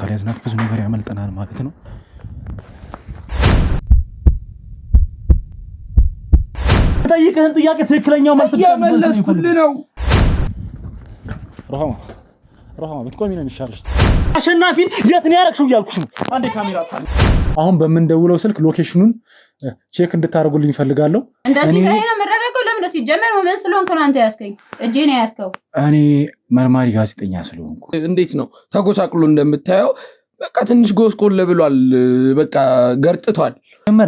ካልያዝናት ብዙ ነገር ያመልጠናል ማለት ነው። ጠይቅህን ጥያቄ ትክክለኛው መልስ እየመለስኩልህ ነው። ሮሃማ ብትቆሚ ነው የሚሻልሽ። አሸናፊን የት ነው ያደረግሽው እያልኩሽ ነው። አንዴ ካሜራ አሁን በምንደውለው ስልክ ሎኬሽኑን ቼክ እንድታደርጉልኝ ፈልጋለሁ። እንደዚህ ነው መረጋጋው። ለምን ነው ሲጀመር ምን ስለሆንኩ ነው አንተ ያስከኝ? እጄ ነው ያስከው። እኔ መርማሪ ጋዜጠኛ ስለሆንኩ። እንዴት ነው ተጎሳቅሎ እንደምታየው በቃ ትንሽ ጎስቆል ብሏል። በቃ ገርጥቷል።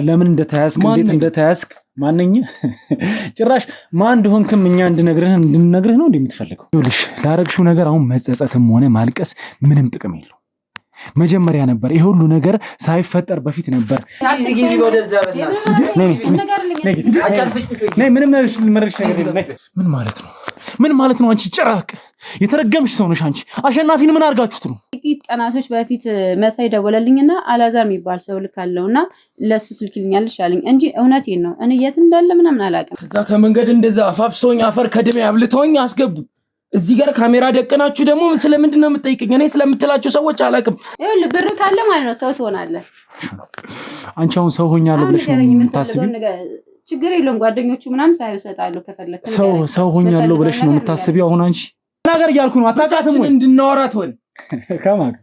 ለምን እንደተያዝክ እንዴት እንደተያዝክ ማንኛ ጭራሽ ማን እንደሆንክም እኛ እንድንነግርህ ነው እንደምትፈልገው። ይኸውልሽ ላረግሽው ነገር አሁን መጸጸትም ሆነ ማልቀስ ምንም ጥቅም የለው። መጀመሪያ ነበር ይሄ ሁሉ ነገር ሳይፈጠር በፊት ነበር። ምን ማለት ነው? አንቺ ጭራቅ የተረገምሽ ሰው ነሽ። አንቺ አሸናፊን ምን አድርጋችሁት ነው? ጥቂት ቀናቶች በፊት መሳይ ደወለልኝና አላዛር የሚባል ሰው ልካለውና ለሱ ስልክልኛልሽ አለኝ እንጂ እውነቴን ነው። እኔ የት እንዳለ ምንም አላውቅም። ከዛ ከመንገድ እንደዛ አፋፍሶኝ አፈር ከደሜ አብልቶኝ አስገቡ። እዚህ ጋር ካሜራ ደቀናችሁ ደግሞ ስለምንድን ነው የምትጠይቀኝ? እኔ ስለምትላችሁ ሰዎች አላውቅም። ይኸውልህ ብር ካለ ማለት ነው ሰው ትሆናለህ። አንቺ አሁን ሰው ሆኛለሁ ብለሽ ነው የምታስቢው? ችግር የለውም ጓደኞቹ ምናምን ሳይሰጣሉ ከፈለክ ሰው ሆኛለሁ ብለሽ ነው የምታስቢው? አሁን አንቺ ነገር እያልኩ ነው። አታውቃትም ወይ? እንድናወራት ሆነ ከማን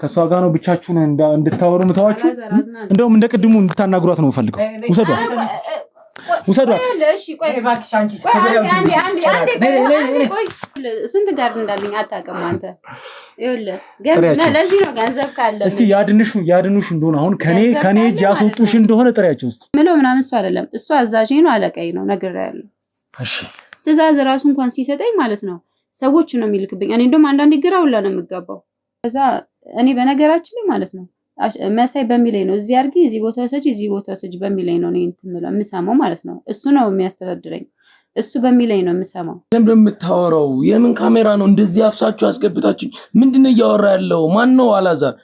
ከሷ ጋር ነው ብቻችሁን እንድታወሩ ምታዋችሁ? እንደውም እንደ ቅድሙ እንድታናግሯት ነው ፈልገው። ውሰዷት። እሺ ቆይ እባክሽ አንቺ ስንት ጋር እንዳለኝ አታውቅም አንተ። ይኸውልህ ገንዘብ ለዚህ ነው ገንዘብ ካለ እስቲ ያድኑሽ እንደሆነ አሁን ከኔ እጅ ያስወጡሽ እንደሆነ ጥሪያቸው እስቲ። ምለው ምናምን እሱ አይደለም እሱ አዛዥ ነው አለቃዬ ነው ነግሬያለሁ። እሺ ትዕዛዝ ራሱ እንኳን ሲሰጠኝ ማለት ነው ሰዎች ነው የሚልክብኝ። እኔ እንደውም አንዳንዴ ግራ ሁላ ነው የምገባው። ከዛ እኔ በነገራችን ላይ ማለት ነው መሳይ በሚለኝ ነው እዚህ አድርጊ እዚህ ቦታ ወሰጂ እዚህ ቦታ ወሰጂ በሚለኝ ነው እኔ የምሰማው ማለት ነው። እሱ ነው የሚያስተዳድረኝ። እሱ በሚለኝ ነው የምሰማው። ለምን የምታወራው? የምን ካሜራ ነው እንደዚህ አፍሳችሁ አስገብታችሁ? ምንድነው እያወራ ያለው? ማን ነው አላዛር?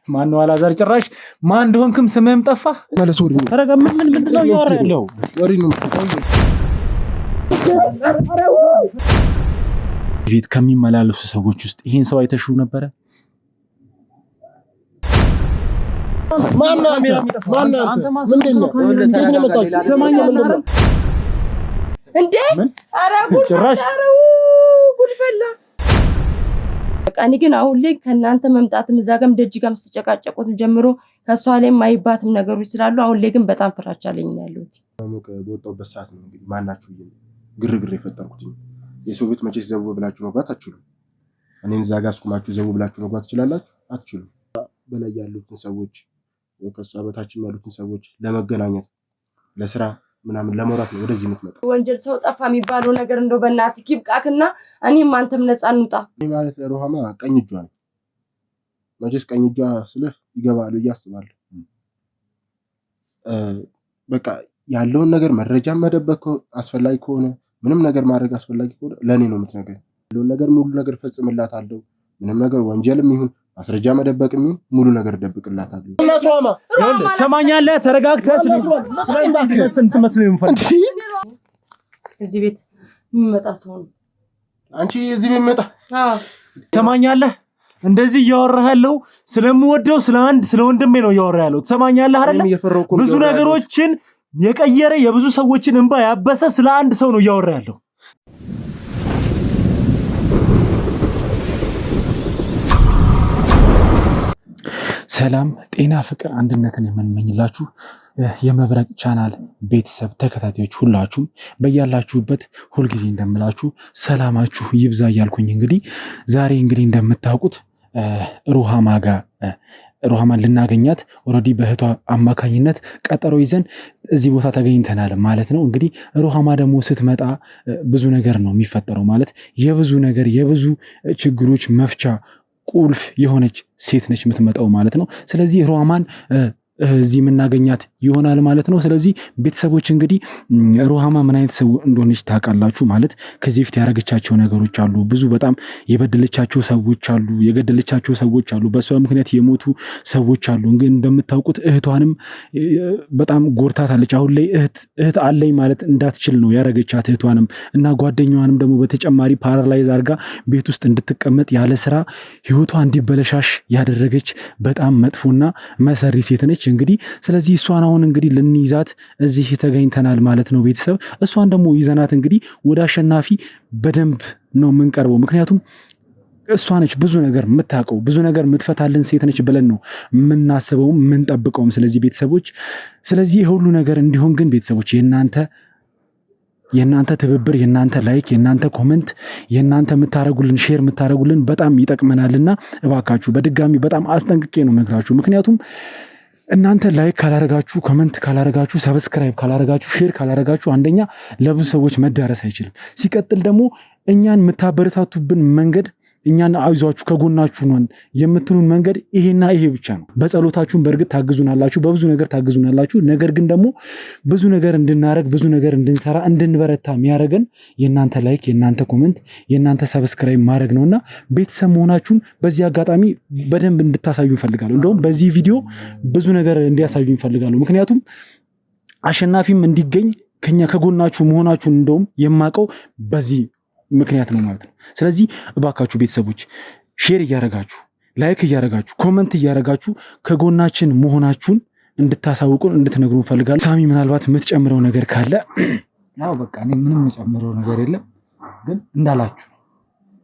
ማን ነው አላዛር? ጭራሽ ማን እንደሆንክም ስምህም ጠፋ። ማለት ወሪ ነው። ተረጋ። ምንድነው እያወራ ያለው? ወሪ ነው። ቤት ከሚመላለሱ ሰዎች ውስጥ ይሄን ሰው አይተሽው ነበረ? እኔ ግን አሁን ላይ ከእናንተ መምጣትም እዛ ጋርም ደጅ ጋርም ስትጨቃጨቁት ጀምሮ ከሷ ላይ ማይባትም ነገሮች ስላሉ አሁን ላይ ግን በጣም ፍራቻ አለኝ ያለሁት። በወጣሁበት ሰዓት ነው እንግዲህ ማናችሁ ግርግር የፈጠርኩት። የሰው ቤት መቼስ ዘው ብላችሁ መግባት አትችሉም። እኔን እዛ ጋር አስቆማችሁ ዘው ብላችሁ መግባት ትችላላችሁ? አትችሉም። በላይ ያሉትን ሰዎች ወይ ከሷ በታችም ያሉትን ሰዎች ለመገናኘት ለስራ ምናምን ለመውራት ነው ወደዚህ የምትመጣ። ወንጀል ሰው ጠፋ የሚባለው ነገር እንደው በእናትህ ይብቃክና እኔም አንተም ነፃ እንውጣ። እኔ ማለት ለሮሃማ ቀኝ እጇ ነው። መቼስ ቀኝ እጇ ስለህ ይገባሉ እያስባለሁ። በቃ ያለውን ነገር መረጃ መደበቅ አስፈላጊ ከሆነ ምንም ነገር ማድረግ አስፈላጊ ከሆነ ለኔ ነው የምትነግረኝ። ያለውን ነገር ሙሉ ነገር ፈጽምላታለሁ። ምንም ነገር ወንጀልም ይሁን ማስረጃ መደበቅም ይሁን ሙሉ ነገር ደብቅላታለሁ። ሮሃማ ሰማኛለህ? ተረጋግተህ እዚህ ቤት የሚመጣ ሰው ነው። አንቺ እዚህ ቤት መጣ? አዎ ሰማኛለህ? እንደዚህ እያወራህ ያለው ስለምወደው ስለ ወንድሜ ነው እያወራህ ያለው። ሰማኛለህ አይደል? ብዙ ነገሮችን የቀየረ የብዙ ሰዎችን እንባ ያበሰ ስለ አንድ ሰው ነው እያወራህ ያለው። ሰላም ጤና ፍቅር አንድነትን የምንመኝላችሁ የመብረቅ ቻናል ቤተሰብ ተከታታዮች ሁላችሁም በያላችሁበት ሁልጊዜ እንደምላችሁ ሰላማችሁ ይብዛ እያልኩኝ እንግዲህ ዛሬ እንግዲህ እንደምታውቁት ሮሃማን ልናገኛት ኦልሬዲ በእህቷ አማካኝነት ቀጠሮ ይዘን እዚህ ቦታ ተገኝተናል ማለት ነው። እንግዲህ ሮሃማ ደግሞ ስትመጣ ብዙ ነገር ነው የሚፈጠረው ማለት የብዙ ችግሮች መፍቻ ቁልፍ የሆነች ሴት ነች የምትመጣው ማለት ነው። ስለዚህ ሮሃማን እዚህ የምናገኛት ይሆናል ማለት ነው። ስለዚህ ቤተሰቦች እንግዲህ ሩሃማ ምን አይነት ሰው እንደሆነች ታውቃላችሁ። ማለት ከዚህ በፊት ያደረገቻቸው ነገሮች አሉ፣ ብዙ በጣም የበደለቻቸው ሰዎች አሉ፣ የገደለቻቸው ሰዎች አሉ፣ በሷ ምክንያት የሞቱ ሰዎች አሉ። እንግዲህ እንደምታውቁት እህቷንም በጣም ጎርታታለች። አሁን ላይ እህት አለኝ ማለት እንዳትችል ነው ያደረገቻት እህቷንም እና ጓደኛዋንም ደግሞ በተጨማሪ ፓራላይዝ አድርጋ ቤት ውስጥ እንድትቀመጥ ያለ ስራ ህይወቷ እንዲበለሻሽ ያደረገች በጣም መጥፎና መሰሪ ሴት ነች። እንግዲህ ስለዚህ እሷን አሁን እንግዲህ ልንይዛት እዚህ ተገኝተናል ማለት ነው ቤተሰብ። እሷን ደግሞ ይዘናት እንግዲህ ወደ አሸናፊ በደንብ ነው የምንቀርበው። ምክንያቱም እሷ ነች ብዙ ነገር የምታውቀው፣ ብዙ ነገር የምትፈታልን ሴት ነች ብለን ነው የምናስበውም የምንጠብቀውም። ስለዚህ ቤተሰቦች፣ ስለዚህ ሁሉ ነገር እንዲሆን ግን ቤተሰቦች የእናንተ ትብብር፣ የእናንተ ላይክ፣ የእናንተ ኮመንት፣ የእናንተ የምታደርጉልን ሼር የምታደርጉልን በጣም ይጠቅመናልና እባካችሁ በድጋሚ በጣም አስጠንቅቄ ነው ነግራችሁ። ምክንያቱም እናንተ ላይክ ካላረጋችሁ፣ ኮመንት ካላረጋችሁ፣ ሰብስክራይብ ካላረጋችሁ፣ ሼር ካላረጋችሁ አንደኛ ለብዙ ሰዎች መዳረስ አይችልም። ሲቀጥል ደግሞ እኛን የምታበረታቱብን መንገድ፣ እኛን አይዟችሁ ከጎናችሁ ነን የምትሉን መንገድ ይሄና ይሄ ብቻ ነው። በጸሎታችሁን በእርግጥ ታግዙናላችሁ፣ በብዙ ነገር ታግዙናላችሁ። ነገር ግን ደግሞ ብዙ ነገር እንድናረግ፣ ብዙ ነገር እንድንሰራ፣ እንድንበረታ የሚያደርገን የእናንተ ላይክ፣ የእናንተ ኮመንት፣ የእናንተ ሰብስክራይብ ማድረግ ነውና ቤተሰብ መሆናችሁን በዚህ አጋጣሚ በደንብ እንድታሳዩ እንፈልጋለሁ። እንደውም በዚህ ቪዲዮ ብዙ ነገር እንዲያሳዩ እንፈልጋለሁ። ምክንያቱም አሸናፊም እንዲገኝ ከኛ ከጎናችሁ መሆናችሁን እንደውም የማውቀው በዚህ ምክንያት ነው ማለት ነው። ስለዚህ እባካችሁ ቤተሰቦች ሼር እያረጋችሁ፣ ላይክ እያረጋችሁ፣ ኮመንት እያረጋችሁ ከጎናችን መሆናችሁን እንድታሳውቁን እንድትነግሩ እንፈልጋለን። ሳሚ ምናልባት የምትጨምረው ነገር ካለ? ያው በቃ እኔ ምንም የጨምረው ነገር የለም፣ ግን እንዳላችሁ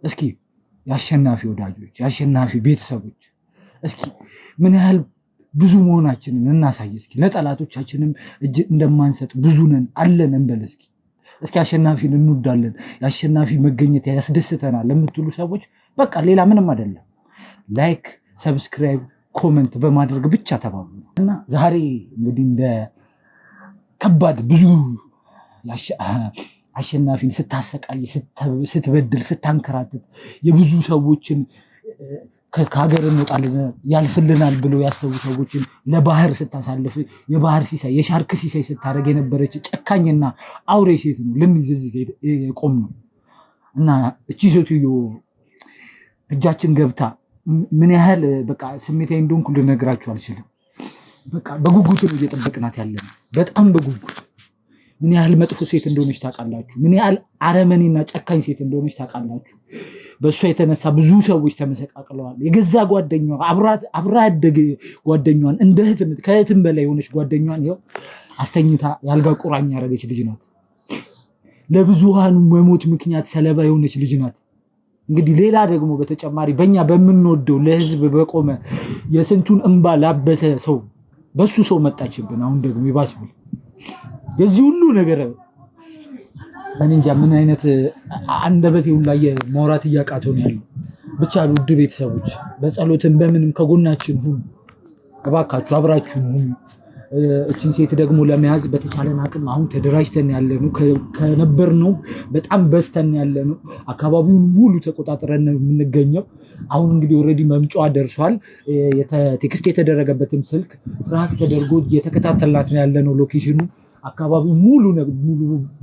እስኪ የአሸናፊ ወዳጆች፣ የአሸናፊ ቤተሰቦች እስኪ ምን ያህል ብዙ መሆናችንን እናሳይ። እስኪ ለጠላቶቻችንም እጅ እንደማንሰጥ ብዙ ነን አለን እንበል። እስኪ አሸናፊን እንወዳለን፣ የአሸናፊ መገኘት ያስደስተናል ለምትሉ ሰዎች በቃ ሌላ ምንም አይደለም፣ ላይክ፣ ሰብስክራይብ፣ ኮመንት በማድረግ ብቻ ተባሉ እና ዛሬ እንግዲህ እንደ ከባድ ብዙ አሸናፊን ስታሰቃይ፣ ስትበድል፣ ስታንከራትት የብዙ ሰዎችን ከሀገር እንወጣለን ያልፍልናል ብሎ ያሰቡ ሰዎችን ለባህር ስታሳልፍ የባህር ሲሳይ የሻርክ ሲሳይ ስታደርግ የነበረች ጨካኝና አውሬ ሴት ነው ልንይዝ ቆም ነው እና እቺ ሴትዮ እጃችን ገብታ ምን ያህል በቃ ስሜታዊ እንደሆንኩ ልነግራችሁ አልችልም። በቃ በጉጉት ነው እየጠበቅናት ያለን፣ በጣም በጉጉት። ምን ያህል መጥፎ ሴት እንደሆነች ታውቃላችሁ። ምን ያህል አረመኔና ጨካኝ ሴት እንደሆነች ታውቃላችሁ። በእሷ የተነሳ ብዙ ሰዎች ተመሰቃቅለዋል። የገዛ ጓደኛዋ አብራ ያደገ ጓደኛዋን እንደ ከእህትም በላይ የሆነች ጓደኛዋን ይኸው አስተኝታ ያልጋ ቁራኛ ያደረገች ልጅ ናት። ለብዙሃኑ መሞት ምክንያት ሰለባ የሆነች ልጅ ናት። እንግዲህ ሌላ ደግሞ በተጨማሪ በእኛ በምንወደው ለህዝብ በቆመ የስንቱን እንባ ላበሰ ሰው በሱ ሰው መጣችብን። አሁን ደግሞ ይባስ ብል የዚህ ሁሉ ነገር እኔ እንጃ ምን አይነት አንደበቴ ሁላ ማውራት እያቃተው ነው ያለው። ብቻ ውድ ቤተሰቦች በጸሎትን በምንም ከጎናችን ሁኑ እባካችሁ፣ አብራችሁን ሁኑ። እችን ሴት ደግሞ ለመያዝ በተቻለን አቅም አሁን ተደራጅተን ያለነው ከነበርነው በጣም በስተን ያለነው አካባቢውን ሙሉ ተቆጣጥረን የምንገኘው። አሁን እንግዲህ ኦልሬዲ መምጫዋ ደርሷል። ቴክስት የተደረገበትም ስልክ ትራክ ተደርጎ እየተከታተልናት ነው ያለነው። ሎኬሽኑ አካባቢው ሙሉ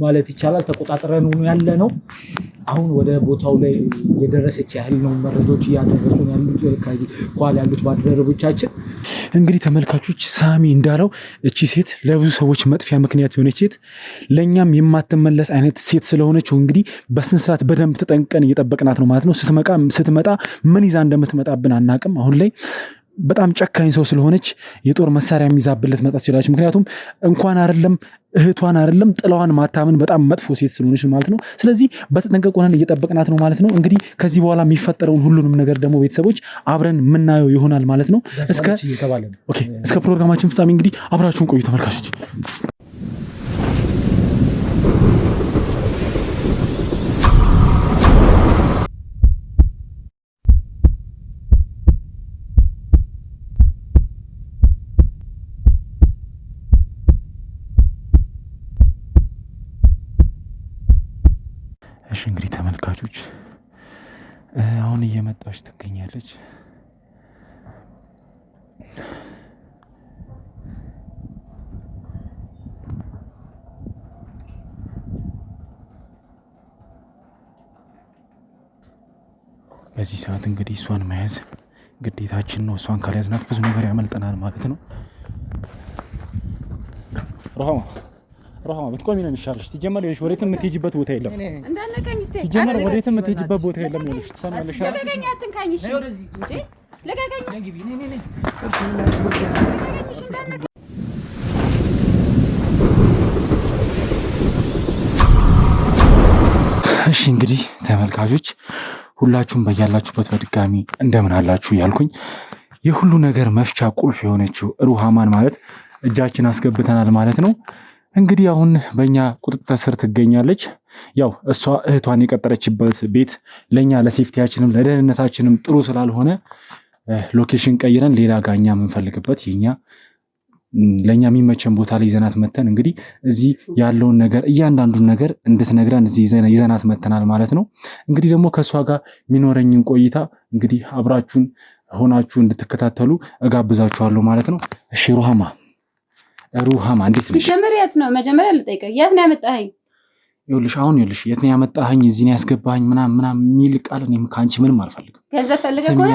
ማለት ይቻላል ተቆጣጥረን ነው ያለነው። አሁን ወደ ቦታው ላይ የደረሰች ያህል ነው መረጃዎች እያደረሱ ያሉት ከኋላ ያሉት ባልደረቦቻችን። እንግዲህ ተመልካቾች ሳሚ እንዳለው እቺ ሴት ለብዙ ሰዎች መጥፊያ ምክንያት የሆነች ሴት፣ ለእኛም የማትመለስ አይነት ሴት ስለሆነች እንግዲህ በስነ ስርዓት በደንብ ተጠንቀን እየጠበቅናት ነው ማለት ነው። ስትመጣ ምን ይዛ እንደምትመጣብን አናቅም። አሁን ላይ በጣም ጨካኝ ሰው ስለሆነች የጦር መሳሪያ የሚዛብለት መጣት ይችላል። ምክንያቱም እንኳን አይደለም እህቷን አይደለም ጥላዋን ማታምን በጣም መጥፎ ሴት ስለሆነች ማለት ነው። ስለዚህ በተጠንቀቅ ሆነን እየጠበቅናት ነው ማለት ነው። እንግዲህ ከዚህ በኋላ የሚፈጠረውን ሁሉንም ነገር ደግሞ ቤተሰቦች አብረን የምናየው ይሆናል ማለት ነው። እስከ ፕሮግራማችን ፍጻሜ እንግዲህ አብራችሁን ቆዩ ተመልካቾች። እሺ እንግዲህ ተመልካቾች አሁን እየመጣች ትገኛለች። በዚህ ሰዓት እንግዲህ እሷን መያዝ ግዴታችን ነው። እሷን ካልያዝናት ብዙ ነገር ያመልጠናል ማለት ነው። ሮሃማ ብትቆሚ ነው የሚሻልሽ። ሲጀመር ይኸውልሽ ወዴትም የምትሄጂበት ቦታ የለም። እንዳነካኝ እስቲ ሲጀመር ወዴትም የምትሄጂበት ቦታ የለም። ይኸውልሽ ትሰማለሽ አይደል? ለቀቀኝ፣ አትንካኝ። እሺ ለቀቀኝ። እሺ እንግዲህ ተመልካቾች ሁላችሁም በያላችሁበት በድጋሚ እንደምን አላችሁ ያልኩኝ የሁሉ ነገር መፍቻ ቁልፍ የሆነችው ሩሃማን ማለት እጃችን አስገብተናል ማለት ነው። እንግዲህ አሁን በእኛ ቁጥጥር ስር ትገኛለች። ያው እሷ እህቷን የቀጠረችበት ቤት ለእኛ ለሴፍቲያችንም ለደህንነታችንም ጥሩ ስላልሆነ ሎኬሽን ቀይረን ሌላ ጋኛ የምንፈልግበት ለእኛ የሚመቸን ቦታ ላይ ይዘናት መተን እንግዲህ እዚህ ያለውን ነገር እያንዳንዱን ነገር እንድትነግረን እዚህ ይዘናት መተናል ማለት ነው። እንግዲህ ደግሞ ከእሷ ጋር የሚኖረኝን ቆይታ እንግዲህ አብራችሁን ሆናችሁ እንድትከታተሉ እጋብዛችኋለሁ ማለት ነው። እሺ ሩሃማ እንዴት ነሽ? መጀመሪያ ልጠይቅህ፣ የት ነው ያመጣኸኝ? ይኸውልሽ የት ነው ያመጣኸኝ፣ እዚህ ነው ያስገባኸኝ ምናምን የሚል ቃል እኔም ከአንቺ ምንም አልፈልግም። ገንዘብ ፈልገህ ከሆነ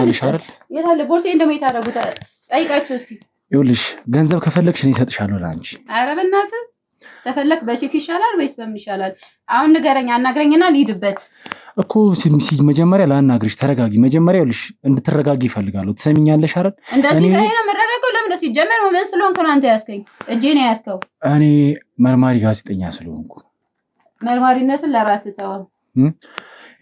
የት አለ ቦርሳዬን ደግሞ የታደረጉት ጠይቃቸው እስቲ። ይኸውልሽ ገንዘብ ከፈለግሽ እኔ እሰጥሻለሁ ለአንቺ። ኧረ በእናትህ ተፈለክ በቼክ ይሻላል ወይስ በምን ይሻላል? አሁን ንገረኝ፣ አናግረኝና ልሂድበት እኮ። መጀመሪያ ላናግርሽ፣ ተረጋጊ። መጀመሪያ ይኸውልሽ እንድትረጋጊ እፈልጋለሁ። ትሰሚኛለሽ አይደል? እንደዚህ ሳይ ነው መረጋጋው። ለምን ሲጀመር ምን ስለሆንክ ነው አንተ ያዝከኝ? እጄ ነው ያዝከው። እኔ መርማሪ ጋዜጠኛ ስለሆንኩ። መርማሪነትን ለራስህ ተወው።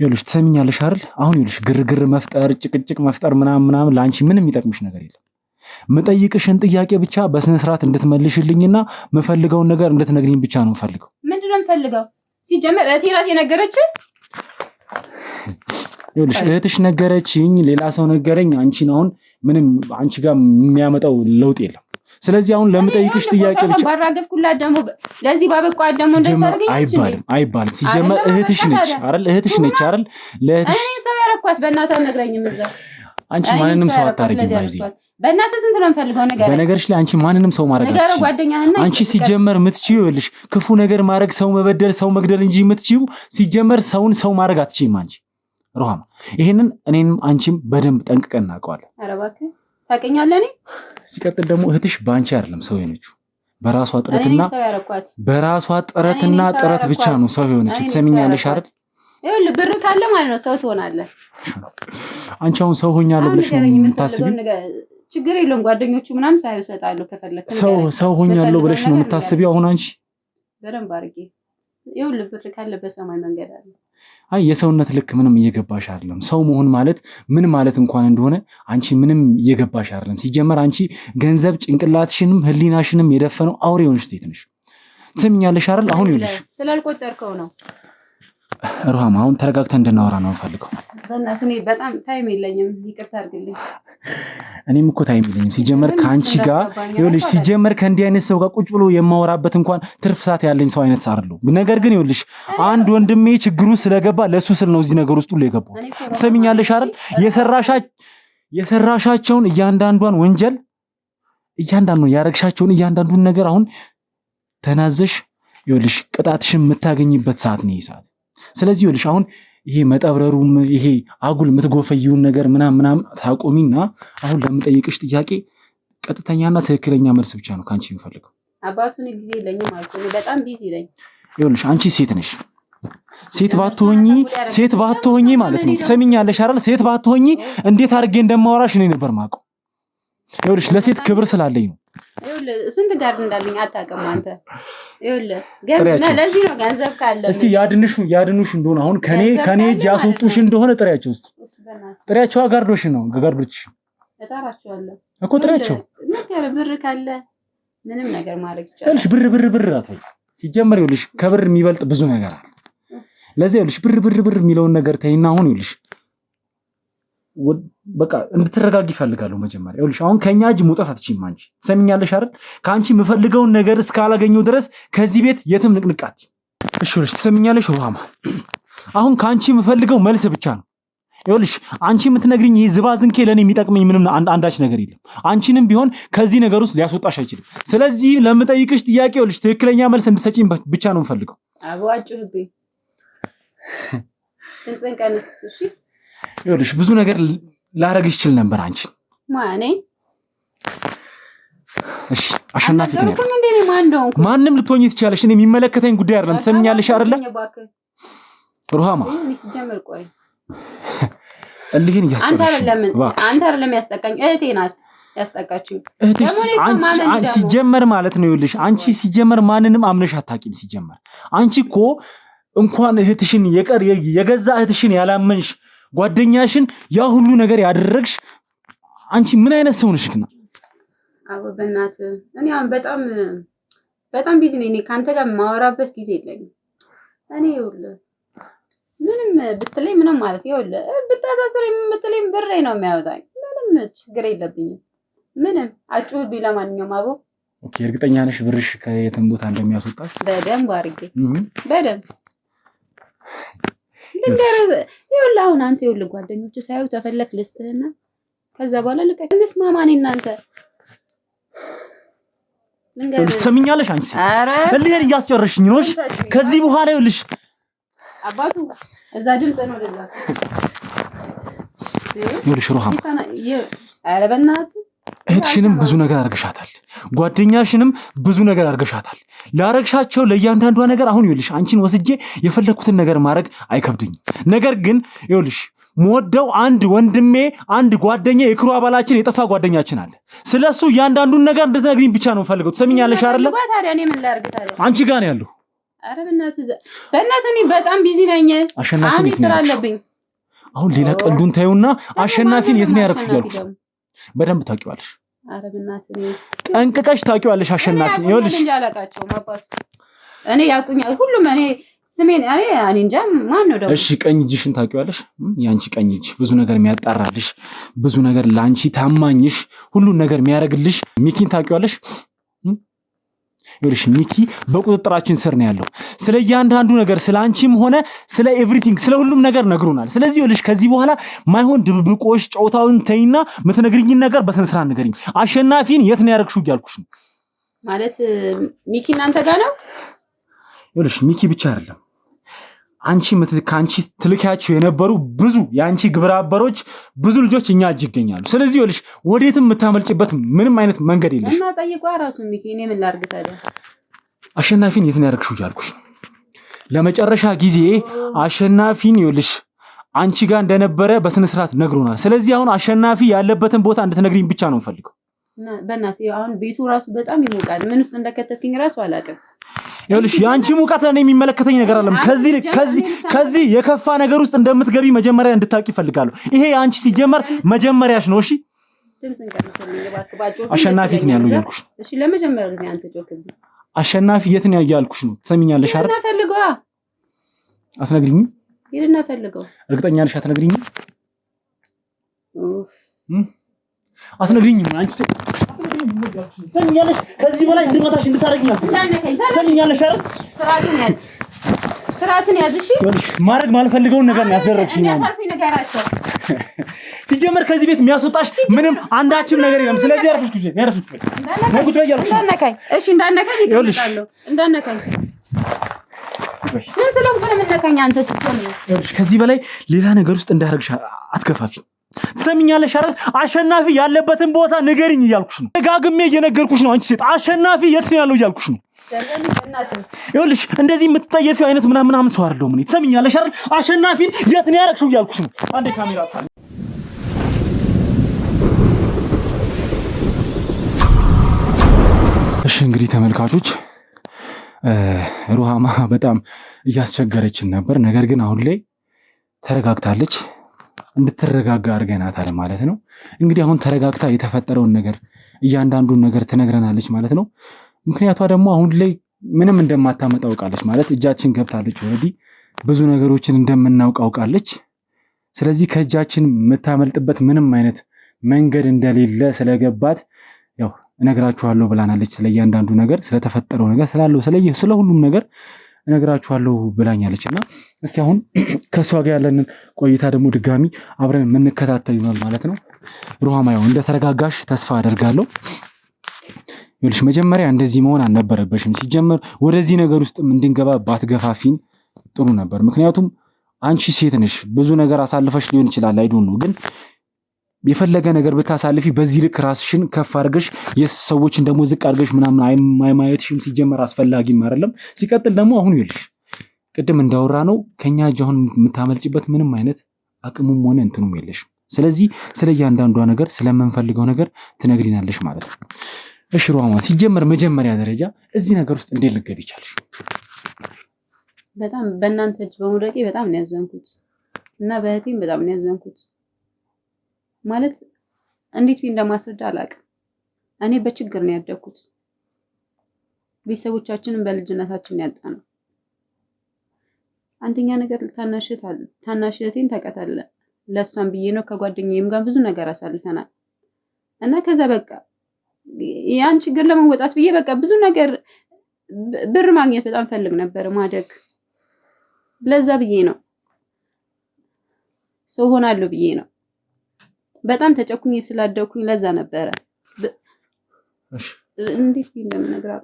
ይኸውልሽ ትሰሚኛለሽ አይደል? አሁን ይኸውልሽ ግርግር መፍጠር፣ ጭቅጭቅ መፍጠር ምናምን ለአንቺ ምንም የሚጠቅምሽ ነገር የለም። ምጠይቅሽን ጥያቄ ብቻ በስነ ስርዓት እንድትመልሽልኝና ምፈልገውን ነገር እንድትነግሪኝ ብቻ ነው ፈልገው። ምንድነው የምፈልገው? ሲጀመር እህቴ ናት የነገረችኝ። ይኸውልሽ እህትሽ ነገረችኝ፣ ሌላ ሰው ነገረኝ። አንቺን አሁን ምንም አንቺ ጋር የሚያመጣው ለውጥ የለም። ስለዚህ አሁን ለምጠይቅሽ ጥያቄ ብቻ ባራገፍኩላት ደግሞ ለዚህ ባበቃት ደግሞ እንደሰርገኝ አይባልም። ሲጀመር እህትሽ ነች አይደል? እህትሽ ነች አይደል? ለእህትሽ እኔ ሰው ያረኳት በእናትህ አትነግረኝም። እዛ አንቺ ማንንም ሰው አታረጊም። ባይዚ በእናትህ ስንት ነው የምፈልገው ነገር? በነገርሽ ላይ አንቺ ማንንም ሰው ማድረግ አትችይም። አንቺ ሲጀመር የምትችይው ይኸውልሽ ክፉ ነገር ማድረግ፣ ሰው መበደል፣ ሰው መግደል እንጂ የምትችይው ሲጀመር ሰውን ሰው ማድረግ አትችይም አንቺ ሩሃማ። ይሄንን እኔንም አንቺም በደንብ ጠንቅቀን እናውቀዋለን። ኧረ እባክህ ታውቀኛለህ። እኔ ሲቀጥል ደግሞ እህትሽ በአንቺ አይደለም ሰው የሆነችው በራሷ ጥረትና ጥረት ብቻ ነው ሰው የሆነችው። ትሰሚኛለሽ አይደል? ይኸውልህ ብር ካለ ማለት ነው ሰው ትሆናለህ። አንቺ አሁን ሰው ሆኛለሁ ብለሽ ነው የምታስቢው? ችግር የለውም ጓደኞቹ ምናምን ሳይሰጣሉ ከፈለክ ሰው ሆኛለሁ ብለሽ ነው የምታስቢው? አሁን አንቺ በደንብ አድርጌ ይኸውልህ ብር ካለ በሰማይ መንገድ አለ። አይ የሰውነት ልክ ምንም እየገባሽ አይደለም። ሰው መሆን ማለት ምን ማለት እንኳን እንደሆነ አንቺ ምንም እየገባሽ አይደለም። ሲጀመር አንቺ ገንዘብ ጭንቅላትሽንም ህሊናሽንም የደፈነው አውሬ የሆንሽ ሴት ነሽ። ትሰሚኛለሽ አይደል? አሁን ይኸውልሽ ስላልቆጠርከው ነው። ሩሃማ አሁን ተረጋግተን እንድናወራ ነው የምፈልገው። በእናትህ እኔ በጣም ታይም የለኝም፣ ይቅርታ አድርግልኝ። እኔም እኮ ታይም የለኝም። ሲጀመር ከአንቺ ጋር ይኸውልሽ ሲጀመር ከእንዲህ አይነት ሰው ጋር ቁጭ ብሎ የማወራበት እንኳን ትርፍ ሰዓት ያለኝ ሰው አይነት አይደለሁ። ነገር ግን ይኸውልሽ አንድ ወንድሜ ችግሩ ስለገባ ለሱ ስል ነው እዚህ ነገር ውስጥ ሁሉ የገባው። ትሰሚኛለሽ አይደል? የሰራሻቸውን እያንዳንዷን ወንጀል ያረግሻቸውን እያንዳንዱን ነገር አሁን ተናዘሽ ይኸውልሽ ቅጣትሽን የምታገኝበት ሰዓት ነው ይሄ ሰዓት። ስለዚህ ይኸውልሽ አሁን ይሄ መጠብረሩም ይሄ አጉል የምትጎፈይውን ነገር ምናምን ታቆሚና አሁን ለምጠይቅሽ ጥያቄ ቀጥተኛና ትክክለኛ መልስ ብቻ ነው ካንቺ የምፈልገው። አባቱን ጊዜ የለኝም ማለት ነው፣ በጣም ቢዚ ነኝ። ይኸውልሽ አንቺ ሴት ነሽ። ሴት ባትሆኚ ማለት ነው ትሰሚኛለሽ አይደል? ሴት ባትሆኚ እንዴት አድርጌ እንደማወራሽ እኔ ነበር ማውቀው። ይኸውልሽ ለሴት ክብር ስላለኝ ነው። ይኸውልህ ስንት ጋር እንዳለኝ አታውቅም አንተ። ይኸውልህ ገንዘብ ለዚህ ነው ገንዘብ ካለ እስቲ ያድኑሽ እንደሆነ አሁን ከኔ እጅ ያስወጡሽ እንደሆነ ጥሪያቸው። እስቲ ጥሪያቸው ጋርዶሽ ነው ጋርዶች እጠራቸዋለሁ እኮ ጥሪያቸው። ነገር ብር ካለ ምንም ነገር ማድረግ ይቻላል። ይኸውልሽ ብር አትበይ። ሲጀመር ይኸውልሽ ከብር የሚበልጥ ብዙ ነገር አለ። ለዚህ ይኸውልሽ ብር የሚለውን ነገር ተይና አሁን ይኸውልሽ በቃ እንድትረጋጊ ይፈልጋሉ። መጀመሪያ ይኸውልሽ አሁን ከኛ እጅ መውጣት አትችይም አንቺ። ትሰሚኛለሽ አይደል? ካንቺ የምፈልገውን ነገር እስካላገኘው ድረስ ከዚህ ቤት የትም ንቅንቃት። እሺ ይኸውልሽ ትሰሚኛለሽ ሩሃማ፣ አሁን ካንቺ የምፈልገው መልስ ብቻ ነው። ይኸውልሽ አንቺ የምትነግሪኝ ይሄ ዝባዝንኬ ለኔ የሚጠቅመኝ ምንም አንዳች ነገር የለም። አንቺንም ቢሆን ከዚህ ነገር ውስጥ ሊያስወጣሽ አይችልም። ስለዚህ ለምጠይቅሽ ጥያቄ ይኸውልሽ ትክክለኛ መልስ እንድትሰጪኝ ብቻ ነው የምፈልገው። አዋጭሁብኝ ድምፅን ቀንስ እሺ። ይኸውልሽ ብዙ ነገር ላረግሽ ይችል ነበር አንቺ ማኔ እሺ አሸናፊ ነኝ ማንም ልትሆኚ ትችያለሽ እኔ የሚመለከተኝ ጉዳይ አይደለም ትሰምኛለሽ አይደለ ሩሃማ ሲጀመር ቆይ እልህን ያስጨርሽ አንተ አይደለም ያስጠቃኝ እህቴ ናት ያስጠቃችኝ እህትሽ አንቺ ሲጀመር ማለት ነው ይኸውልሽ አንቺ ሲጀመር ማንንም አምነሽ አታቂም ሲጀመር አንቺ እኮ እንኳን እህትሽን የገዛ እህትሽን ያላመንሽ ጓደኛሽን ያ ሁሉ ነገር ያደረግሽ አንቺ ምን አይነት ሰው ነሽ ግን አዎ በእናት እኔ አሁን በጣም ቢዚ ነኝ ካንተ ጋር ማወራበት ጊዜ የለኝም እኔ ይኸውልህ ምንም ብትለኝ ምንም ማለት ይኸውልህ ብታሳስረኝ የምትለኝ ብሬ ነው የሚያወጣኝ ምንም ችግር የለብኝም ምንም አጭውብኝ ለማንኛውም አቦ ኦኬ እርግጠኛ ነሽ ብርሽ ከየትም ቦታ እንደሚያስወጣሽ በደንብ አድርጌ በደንብ ይኸውልህ አሁን አንተ ይኸውልህ ጓደኞች ሳይው ተፈለክ ልስጥህና ከዛ በኋላ ልቀንስ ማማኔ እናንተ ልንገርሽ አንቺ እልህን እያስጨረሽኝ ነው ከዚህ በኋላ ይኸውልሽ አባቱ እዛ ድምጽ ነው ለላ ይኸውልሽ ሩሃማ ኧረ በእናትህ እህትሽንም ብዙ ነገር አርገሻታል ጓደኛሽንም ብዙ ነገር አርገሻታል ላረግሻቸው ለእያንዳንዷ ነገር አሁን ይኸውልሽ አንቺን ወስጄ የፈለኩትን ነገር ማድረግ አይከብደኝም ነገር ግን ይኸውልሽ ሞደው አንድ ወንድሜ አንድ ጓደኛ የክሩ አባላችን የጠፋ ጓደኛችን አለ ስለሱ ያንዳንዱን ነገር እንድትነግሪኝ ብቻ ነው ፈልገው ትሰሚኛለሽ አይደል ታዲያ እኔ ምን ላርግ ታዲያ አንቺ ጋር ነው ያለው አረ በእናትህ እኔ በጣም ቢዚ ነኝ አሁን ስራ አለብኝ አሁን ሌላ ቀልዱን ታዩና አሸናፊን የት ነው ያረክሽ ያልኩሽ በደንብ ታውቂዋለሽ አረ በእናትህ ጠንቅቀሽ ታውቂዋለሽ አሸናፊ ይኸውልሽ እንጃ አላቃቸው ማባቱ እኔ ያቁኛል ሁሉም እኔ ስሜን እኔ እንጃ ማን ነው ደግሞ እሺ ቀኝ እጅሽን ታውቂዋለሽ ያንቺ ቀኝ እጅ ብዙ ነገር የሚያጣራልሽ ብዙ ነገር ላንቺ ታማኝሽ ሁሉ ነገር የሚያረግልሽ ሚኪን ታውቂዋለሽ ይኸውልሽ ሚኪ በቁጥጥራችን ስር ነው ያለው ስለ እያንዳንዱ ነገር ስለ አንቺም ሆነ ስለ ኤቭሪቲንግ ስለ ሁሉም ነገር ነግሮናል ስለዚህ ይኸውልሽ ከዚህ በኋላ ማይሆን ድብብቆሽ ጨውታውን ተይና ምትነግሪኝን ነገር በስነ ስርዓት ንገሪኝ አሸናፊን የት ነው ያረክሽው ያልኩሽ ማለት ሚኪ እናንተ ጋር ነው ይኸውልሽ ሚኪ ብቻ አይደለም አንቺ ካንቺ ትልካቸው የነበሩ ብዙ ያንቺ ግብረ አበሮች ብዙ ልጆች እኛ እጅ ይገኛሉ ስለዚህ ይኸውልሽ ወዴትም የምታመልጭበት ምንም አይነት መንገድ የለሽ እና ጠይቋ ራሱ ሚኪ እኔ ምን ላርግ ታዲያ አሸናፊን የት ነው ያረክሽው ያልኩሽ ለመጨረሻ ጊዜ አሸናፊን ይኸውልሽ አንቺ ጋር እንደነበረ በስነ ስርዓት ነግሮናል ስለዚህ አሁን አሸናፊ ያለበትን ቦታ እንድትነግሪኝ ብቻ ነው ፈልገው በእናትህ አሁን ቤቱ ራሱ በጣም ይሞቃል ምን ውስጥ እንደከተትኝ ራሱ አላውቅም ይኸውልሽ ያንቺ ሙቀት ለኔ የሚመለከተኝ ነገር አይደለም ከዚህ የከፋ ነገር ውስጥ እንደምትገቢ መጀመሪያ እንድታቂ ፈልጋለሁ ይሄ አንቺ ሲጀመር መጀመሪያሽ ነው እሺ ድምጽን ቀንሰልኝ እባክህ አሸናፊ የት ነው ያለው ያልኩሽ እሺ ለመጀመሪያ ጊዜ አንተ ጮክብኝ አሸናፊ የት ነው ያልኩሽ ነው ትሰሚኛለሽ አይደል እና ፈልገው አትነግሪኝም ይልና ፈልገው እርግጠኛ ነሽ አትነግሪኝም አትነግሪኝም አንቺ ሰሚኛለሽ ከዚህ በላይ እንድመታሽ እንድታረጊኝ ሰሚኛለሽ አይደል ስርዓትን ያዝ እሺ ማድረግ ማልፈልገውን ነገር ነው ያስደረግሽኝ ያሳልፈኝ ነገራቸው ሲጀመር ከዚህ ቤት የሚያስወጣሽ ምንም አንዳችም ነገር የለም ስለዚህ ያርፍሽ ግዴ ነጉት ያያልኩሽ እንዳነካኝ እሺ እንዳነካኝ ይቀጥላል እንዳነካኝ ምን ስለሆነ ምንነካኝ አንተ ሲጀምር ይኸውልሽ ከዚህ በላይ ሌላ ነገር ውስጥ እንዳያረግሽ አትከፋፊ ትሰሚኛለሽ አይደል አሸናፊ ያለበትን ቦታ ንገሪኝ እያልኩሽ ነው ደጋግሜ እየነገርኩሽ ነው አንቺ ሴት አሸናፊ የት ነው ያለው እያልኩሽ ነው ይኸውልሽ እንደዚህ የምትጠየፊው አይነት ምናምን ሰው አይደለም እኔ ትሰሚኛለሽ አይደል አሸናፊን የት ነው ያረክሽው እያልኩሽ ነው አንዴ ካሜራ አጣ እሺ እንግዲህ ተመልካቾች ሩሃማ በጣም እያስቸገረችን ነበር ነገር ግን አሁን ላይ ተረጋግታለች እንድትረጋጋ አድርገናታል ማለት ነው እንግዲህ አሁን ተረጋግታ የተፈጠረውን ነገር እያንዳንዱን ነገር ትነግረናለች ማለት ነው ምክንያቷ ደግሞ አሁን ላይ ምንም እንደማታመጣ አውቃለች ማለት እጃችን ገብታለች ኦሬዲ ብዙ ነገሮችን እንደምናውቅ አውቃለች ስለዚህ ከእጃችን የምታመልጥበት ምንም አይነት መንገድ እንደሌለ ስለገባት ያው እነግራችኋለሁ ብላናለች ስለእያንዳንዱ ነገር ስለተፈጠረው ነገር ስላለው ስለ ሁሉም ነገር እነግራችኋለሁ ብላኛለችና እስቲ አሁን ከሷ ጋር ያለንን ቆይታ ደግሞ ድጋሚ አብረን የምንከታተል ይሆናል ማለት ነው ሩሃማ ያው እንደተረጋጋሽ ተስፋ አደርጋለሁ ይኸውልሽ መጀመሪያ እንደዚህ መሆን አልነበረበሽም ሲጀመር ወደዚህ ነገር ውስጥ እንድንገባ ባትገፋፊን ጥሩ ነበር ምክንያቱም አንቺ ሴት ነሽ፣ ብዙ ነገር አሳልፈሽ ሊሆን ይችላል አይዶን ነው። ግን የፈለገ ነገር ብታሳልፊ በዚህ ልክ ራስሽን ከፍ አድርገሽ የሰዎችን ደግሞ ዝቅ አድርገሽ ምናምን ማየትሽም ሲጀመር አስፈላጊም አይደለም። ሲቀጥል ደግሞ አሁን ይልሽ ቅድም እንዳወራ ነው ከኛ እጅ አሁን የምታመልጭበት ምንም አይነት አቅሙም ሆነ እንትኑም የለሽም። ስለዚህ ስለ እያንዳንዷ ነገር ስለምንፈልገው ነገር ትነግሪናለሽ ማለት ነው። እሺ ሩሃማ፣ ሲጀመር መጀመሪያ ደረጃ እዚህ ነገር ውስጥ እንዴት ልትገቢ ቻልሽ? በጣም በእናንተ እጅ በመውደቄ በጣም ነው ያዘንኩት እና በእህቴም በጣም ነው ያዘንኩት። ማለት እንዴት እንደማስረዳ አላውቅም። እኔ በችግር ነው ያደግኩት። ቤተሰቦቻችንን በልጅነታችን ያጣነው። አንደኛ ነገር ታናሽ እህቴን ታውቃታለህ። ለሷም ብዬ ነው ከጓደኛዬም ጋር ብዙ ነገር አሳልፈናል እና ከዛ በቃ ያን ችግር ለመወጣት ብዬ በቃ ብዙ ነገር ብር ማግኘት በጣም ፈልግ ነበር፣ ማደግ። ለዛ ብዬ ነው ሰው ሆናለሁ ብዬ ነው። በጣም ተጨኩኝ ስላደኩኝ ለዛ ነበረ። እንዴት እንደምነግርህ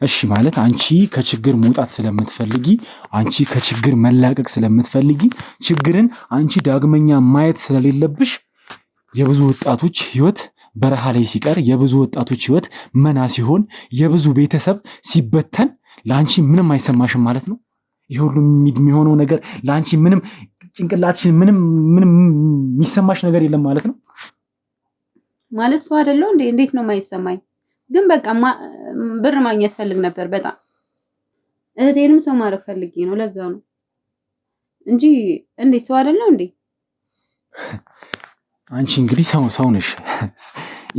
እሺ ማለት አንቺ ከችግር መውጣት ስለምትፈልጊ፣ አንቺ ከችግር መላቀቅ ስለምትፈልጊ፣ ችግርን አንቺ ዳግመኛ ማየት ስለሌለብሽ የብዙ ወጣቶች ህይወት በረሃ ላይ ሲቀር፣ የብዙ ወጣቶች ህይወት መና ሲሆን፣ የብዙ ቤተሰብ ሲበተን ለአንቺ ምንም አይሰማሽም ማለት ነው። ይሄ ሁሉ የሚሆነው ነገር ለአንቺ ምንም ጭንቅላትሽን ምንም የሚሰማሽ ነገር የለም ማለት ነው። ማለት ሰው አይደለሁ እንዴ? እንዴት ነው የማይሰማኝ? ግን በቃ ብር ማግኘት ፈልግ ነበር በጣም። እህቴንም ሰው ማድረግ ፈልጌ ነው፣ ለዛ ነው እንጂ እንዴት ሰው አይደለሁ እንዴ? አንቺ እንግዲህ ሰው ነሽ።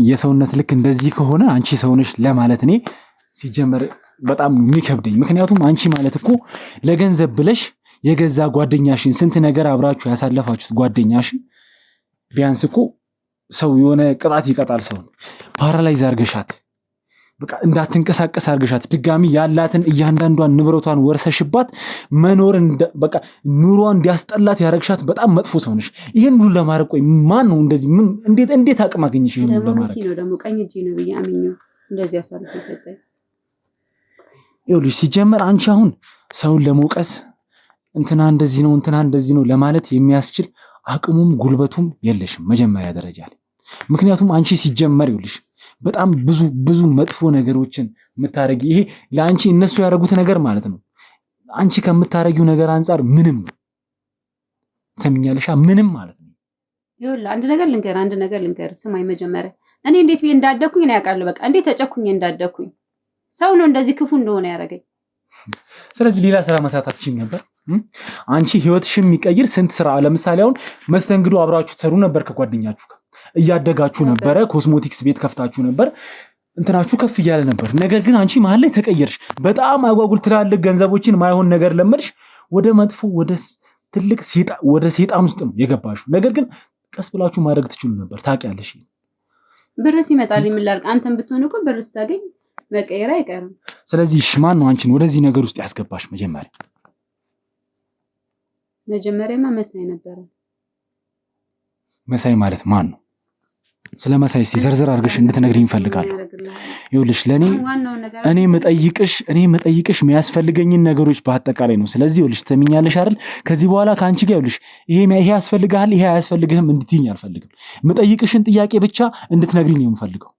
የሰውነት ልክ እንደዚህ ከሆነ አንቺ ሰው ነሽ ለማለት እኔ ሲጀመር በጣም የሚከብደኝ። ምክንያቱም አንቺ ማለት እኮ ለገንዘብ ብለሽ የገዛ ጓደኛሽን ስንት ነገር አብራችሁ ያሳለፋችሁት ጓደኛሽን ቢያንስ እኮ ሰው የሆነ ቅጣት ይቀጣል። ሰው ፓራላይዝ አርገሻት፣ በቃ እንዳትንቀሳቀስ አርገሻት፣ ድጋሚ ያላትን እያንዳንዷን ንብረቷን ወርሰሽባት መኖር በቃ ኑሯን እንዲያስጠላት ያረግሻት በጣም መጥፎ ሰው ነሽ። ይሄን ሁሉ ለማድረግ ቆይ ማን ነው እንደዚህ እንዴት አቅም አገኘሽ? ይሄን ሁሉ ለማድረግ ነው ደግሞ ቀኝ እጄ ነው ብዬ አምኜው እንደዚህ አሳልፎ ሰጠኝ። ይኸውልሽ ሲጀመር አንቺ አሁን ሰውን ለመውቀስ እንትና እንደዚህ ነው ለማለት የሚያስችል አቅሙም ጉልበቱም የለሽም መጀመሪያ ደረጃ ላይ። ምክንያቱም አንቺ ሲጀመር ይኸውልሽ በጣም ብዙ መጥፎ ነገሮችን የምታረጊ፣ ይሄ ለአንቺ እነሱ ያደረጉት ነገር ማለት ነው አንቺ ከምታረጊው ነገር አንጻር ምንም ሰምኛለሻ፣ ምንም ማለት ነው። ይኸውልህ አንድ ነገር ልንገር ስማኝ። መጀመሪያ እኔ እንዴት ብዬ እንዳደኩኝ ነው ያውቃለሁ። በቃ እንዴት ተጨኩኝ እንዳደኩኝ ሰው ነው እንደዚህ ክፉ እንደሆነ ያደረገኝ። ስለዚህ ሌላ ስራ መስራት አትችይም ነበር? አንቺ ህይወትሽን የሚቀይር ስንት ስራ፣ ለምሳሌ አሁን መስተንግዶ አብራችሁ ትሰሩ ነበር ከጓደኛችሁ ጋር እያደጋችሁ ነበረ። ኮስሞቲክስ ቤት ከፍታችሁ ነበር፣ እንትናችሁ ከፍ እያለ ነበር። ነገር ግን አንቺ መሀል ላይ ተቀየርሽ። በጣም አጓጉል ትላልቅ ገንዘቦችን ማይሆን ነገር ለመድሽ። ወደ መጥፎ ወደ ሴጣን ውስጥ ነው የገባሽው። ነገር ግን ቀስ ብላችሁ ማድረግ ትችሉ ነበር። ታውቂያለሽ። ብር ሲመጣል የምላርቅ አንተም ብትሆን እኮ ብር ስታገኝ መቀየር አይቀርም። ስለዚህ ማን ነው አንቺን ወደዚህ ነገር ውስጥ ያስገባሽ? መጀመሪያማ መሳይ ነበረ። መሳይ ማለት ማን ነው? ስለ መሳይ እስቲ ዘርዘር አድርገሽ እንድትነግሪኝ እፈልጋለሁ። ይኸውልሽ ለኔ እኔ መጠይቅሽ የሚያስፈልገኝን ነገሮች በአጠቃላይ ነው። ስለዚህ ይኸውልሽ ትሰሚኛለሽ አይደል? ከዚህ በኋላ ከአንቺ ጋር ይኸውልሽ ይሄ ያስፈልግሃል ይሄ አያስፈልግህም እንድትይኝ አልፈልግም። መጠይቅሽን ጥያቄ ብቻ እንድትነግሪኝ ነው የምፈልገው።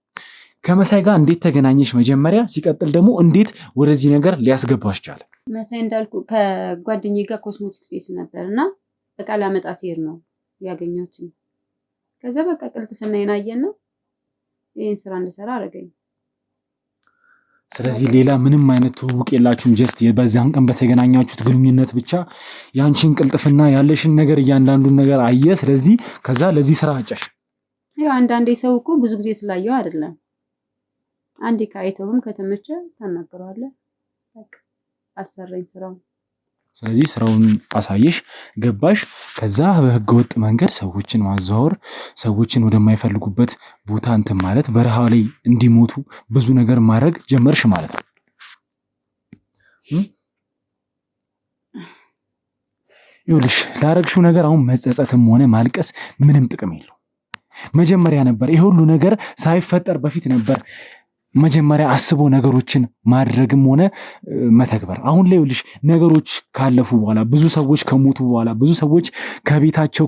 ከመሳይ ጋር እንዴት ተገናኘሽ መጀመሪያ? ሲቀጥል ደግሞ እንዴት ወደዚህ ነገር ሊያስገባሽ ቻለ? መሳይ እንዳልኩ ከጓደኛዬ ጋር ኮስሞቲክስ ቤት ነበር እና እቃ ላመጣ ሲሄድ ነው ያገኘሁት። ከዛ በቃ ቅልጥፍናዬን አየና ይሄን ስራ እንድሰራ አደረገኝ። ስለዚህ ሌላ ምንም አይነት ትውውቅ የላችሁም? ጀስት በዛን ቀን በተገናኛችሁት ግንኙነት ብቻ ያንቺን ቅልጥፍና ያለሽን ነገር እያንዳንዱን ነገር አየ። ስለዚህ ከዛ ለዚህ ስራ አጨሽ። ያው አንዳንዴ ሰው እኮ ብዙ ጊዜ ስላየው አይደለም፣ አንዴ ካይተውም ከተመቸ ታናገረዋለህ። በቃ አሰረኝ ስራው። ስለዚህ ስራውን አሳየሽ፣ ገባሽ። ከዛ በህገወጥ መንገድ ሰዎችን ማዘዋወር፣ ሰዎችን ወደማይፈልጉበት ቦታ እንትን ማለት፣ በረሃ ላይ እንዲሞቱ ብዙ ነገር ማድረግ ጀመርሽ ማለት ነው። ይኸውልሽ ላረግሽው ነገር አሁን መጸጸትም ሆነ ማልቀስ ምንም ጥቅም የለው። መጀመሪያ ነበር ይሄ ሁሉ ነገር ሳይፈጠር በፊት ነበር መጀመሪያ አስቦ ነገሮችን ማድረግም ሆነ መተግበር። አሁን ላይ ይኸውልሽ ነገሮች ካለፉ በኋላ ብዙ ሰዎች ከሞቱ በኋላ ብዙ ሰዎች ከቤታቸው